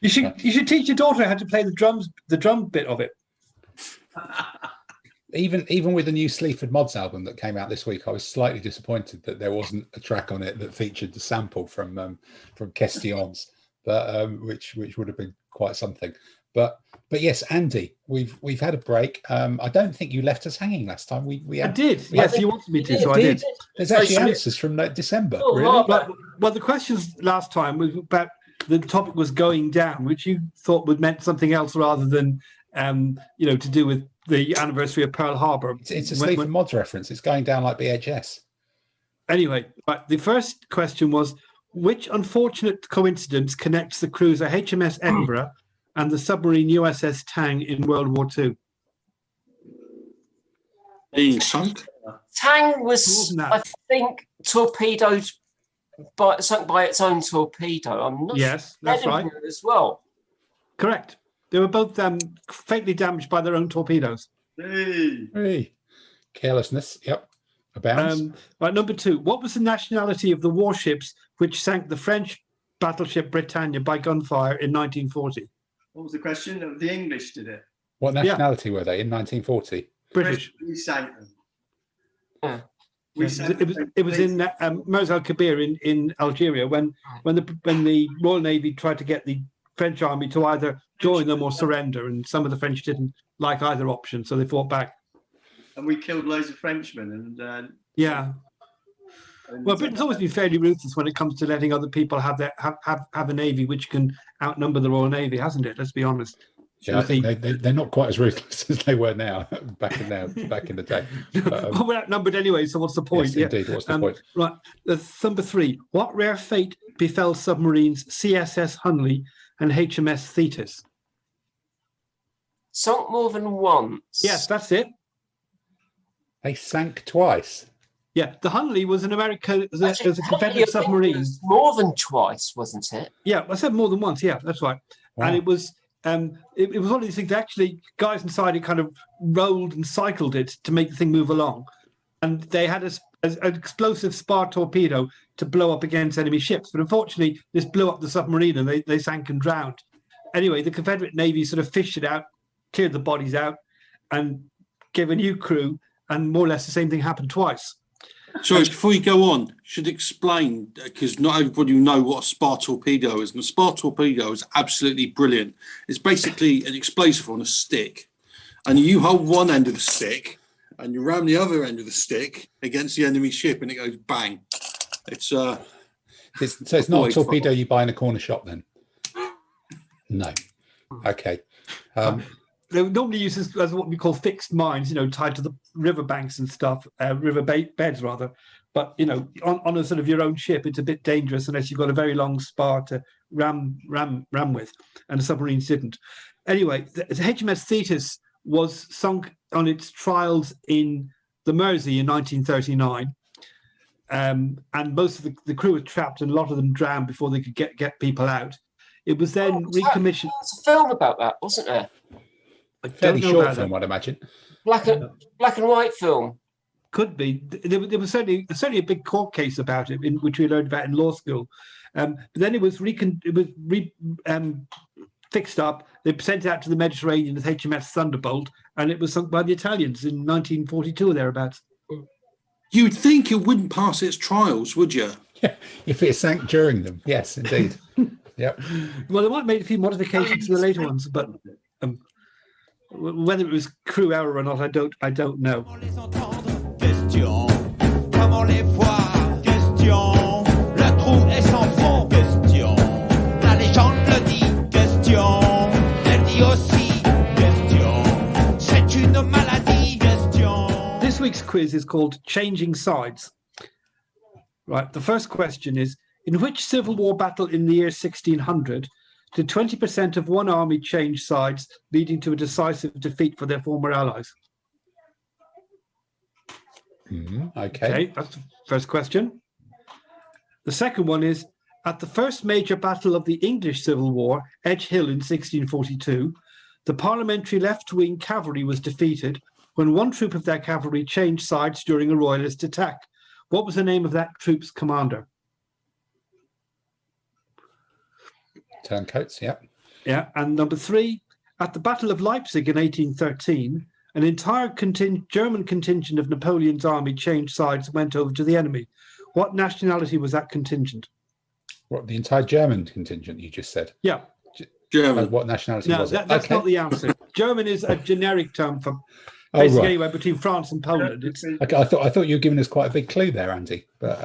You should teach your daughter how to play the drum bit of it. Even with the new Sleaford Mods album that came out this week, I was slightly disappointed that there wasn't a track on it that featured the sample from Questions, but which would have been quite something. But yes, Andy, we've had a break. I don't think you left us hanging last time. I did. Yes, you wanted me to, so I did. There's actually answers from December. Oh, really? Well, the questions last time was about the topic was going down, which you thought would meant something else rather than to do with the anniversary of Pearl Harbor. It's a Sleep and Mods reference. It's going down like BHS. Anyway, the first question was, which unfortunate coincidence connects the cruiser HMS Edinburgh and the submarine USS Tang in World War II? Being sunk? Tang was, I think, torpedoed, sunk by its own torpedo. I'm not Yes, sure. that's right. As well. Correct. They were both fatally damaged by their own torpedoes. Hey. Carelessness, yep. Abounds. Right, number 2. What was the nationality of the warships which sank the French battleship Britannia by gunfire in 1940? What was the question? The English did it. What nationality were they in 1940? British. We sank them. It was in Mers Al Kabir in Algeria when the Royal Navy tried to get the French army to either join them or surrender, and some of the French didn't like either option, so they fought back. And we killed loads of Frenchmen. Well, Britain's always been fairly ruthless when it comes to letting other people have a navy which can outnumber the Royal Navy, hasn't it? Let's be honest. Yeah, they're not quite as ruthless as they were now back in the day. But, well, we're outnumbered anyway, so what's the point? Yes, indeed. What's the point? Right. Number 3. What rare fate befell submarines CSS Hunley and HMS Thetis? Sunk more than once. Yes, that's it. They sank twice. Yeah, the Hunley was an American, as a Confederate submarine. More than twice, wasn't it? Yeah, I said more than once. Yeah, that's right. Wow. And it was one of these things. Actually, guys inside it kind of rolled and cycled it to make the thing move along, and they had an explosive spar torpedo to blow up against enemy ships. But unfortunately, this blew up the submarine, and they sank and drowned. Anyway, the Confederate Navy sort of fished it out, cleared the bodies out, and gave a new crew. And more or less the same thing happened twice. Sorry, before you go on, should explain, because not everybody will know what a spar torpedo is. And a spar torpedo is absolutely brilliant. It's basically an explosive on a stick. And you hold one end of the stick and you ram the other end of the stick against the enemy ship and it goes bang. So it's not a torpedo you buy in a corner shop then? No. Okay. They normally use this as what we call fixed mines, tied to the riverbanks and stuff, beds rather. But on a sort of your own ship, it's a bit dangerous unless you've got a very long spar to ram with, and the submarines didn't. Anyway, the HMS Thetis was sunk on its trials in the Mersey in 1939, and most of the crew were trapped, and a lot of them drowned before they could get people out. It was then recommissioned. There's a film about that, wasn't there? A fairly short film, I'd imagine. Black and white film. Could be. There was certainly a big court case about it, which we learned about in law school. But then it was fixed up. They sent it out to the Mediterranean as HMS Thunderbolt, and it was sunk by the Italians in 1942 or thereabouts. You'd think it wouldn't pass its trials, would you? Yeah, if it sank during them. Yes, indeed. Yep. Well, they might have made a few modifications to the later ones, but whether it was crew error or not, I don't know. This week's quiz is called Changing Sides. Right, the first question is, in which Civil War battle in the year 1600 did 20% of one army change sides, leading to a decisive defeat for their former allies? Okay, that's the first question. The second one is, at the first major battle of the English Civil War, Edge Hill in 1642, the parliamentary left-wing cavalry was defeated when one troop of their cavalry changed sides during a royalist attack. What was the name of that troop's commander? Turncoats, yeah. Yeah, and number 3, at the Battle of Leipzig in 1813, an entire German contingent of Napoleon's army changed sides and went over to the enemy. What nationality was that contingent? What, the entire German contingent you just said? Yeah. German. What nationality No, was it? that's not the answer. German is a generic term for basically anywhere between France and Poland. Okay, I thought you were giving us quite a big clue there, Andy. But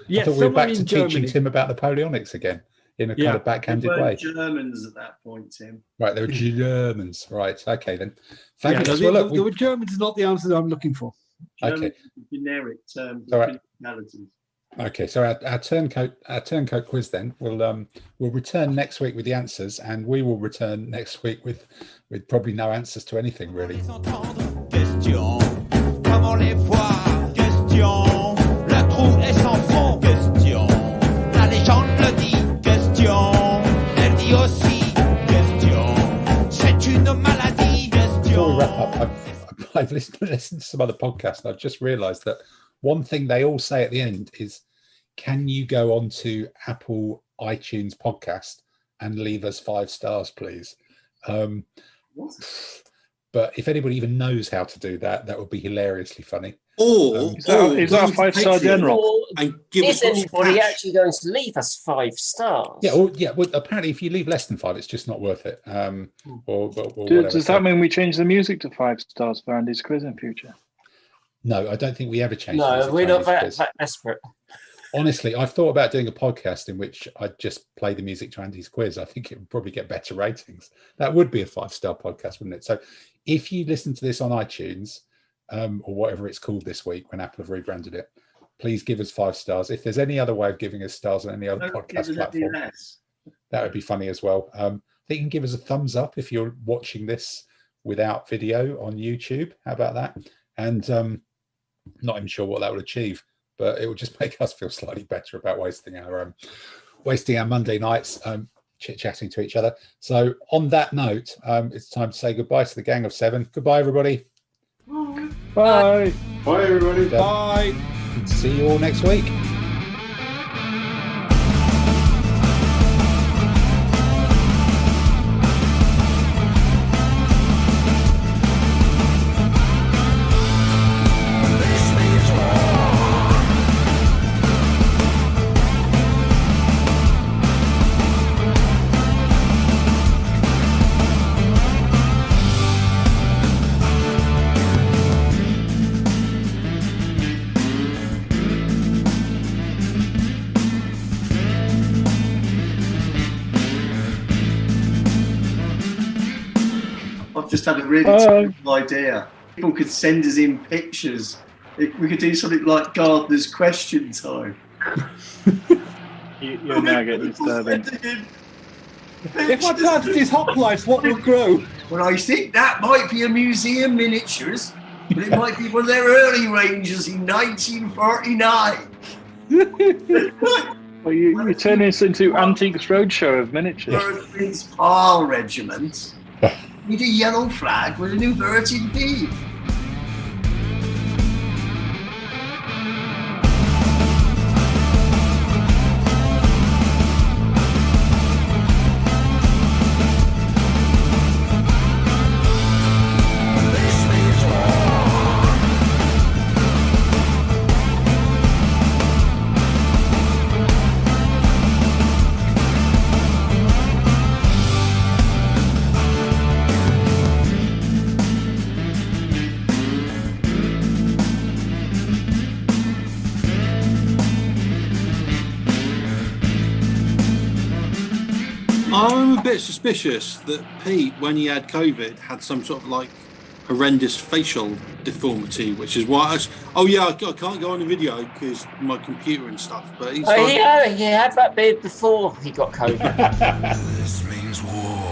yes, I thought we were back to Germany. teaching Tim about Napoleonics again in a kind of backhanded way. Germans at that point, Tim. Right, they were Germans. Right, okay then. Fabulous. There were Germans is not the answer that I'm looking for. Okay. Generic terms All of right. nationalities. Okay, so our turncoat quiz then we'll return next week with the answers, and we will return next week with probably no answers to anything really. Question. Comment les voir? Question. La trou est sans fond? Question. La légende le dit? Question. Elle dit aussi? Question. C'est une maladie? Question. Before we wrap up, I've listened to some other podcasts, and I've just realised that one thing they all say at the end is, can you go on to Apple iTunes podcast and leave us 5 stars, please? What? But if anybody even knows how to do that, that would be hilariously funny. Or is that a 5-star general? Is anybody actually going to leave us 5 stars? Yeah, well, apparently if you leave less than 5, it's just not worth it. Or Does that mean we change the music to 5 stars for Andy's quiz in future? No, I don't think we ever changed. No, we're not that desperate. Honestly, I've thought about doing a podcast in which I'd just play the music to Andy's quiz. I think it would probably get better ratings. That would be a 5-star podcast, wouldn't it? So if you listen to this on iTunes or whatever it's called this week when Apple have rebranded it, please give us 5 stars. If there's any other way of giving us stars on any other podcast platform, that would be funny as well. I think you can give us a thumbs up if you're watching this without video on YouTube. How about that? And not even sure what that would achieve, but it would just make us feel slightly better about wasting our Monday nights chit-chatting to each other. So on that note, it's time to say goodbye to the Gang of 7. Goodbye, everybody. Bye. Bye. Bye, everybody. Bye. See you all next week. Just had a really terrible idea. People could send us in pictures. We could do something like Gardener's Question Time. You're now getting disturbing. If I planted these hoplites, what would grow? Well, I think that might be a museum miniatures, but it might be one of their early ranges in 1949. Well, you turn this into Antiques Roadshow of miniatures. Prince Paul Regiment. With a yellow flag with an inverted V. I'm a bit suspicious that Pete, when he had COVID, had some sort of like horrendous facial deformity, which is why I can't go on the video because my computer and stuff. But he had that beard before he got COVID. This means war.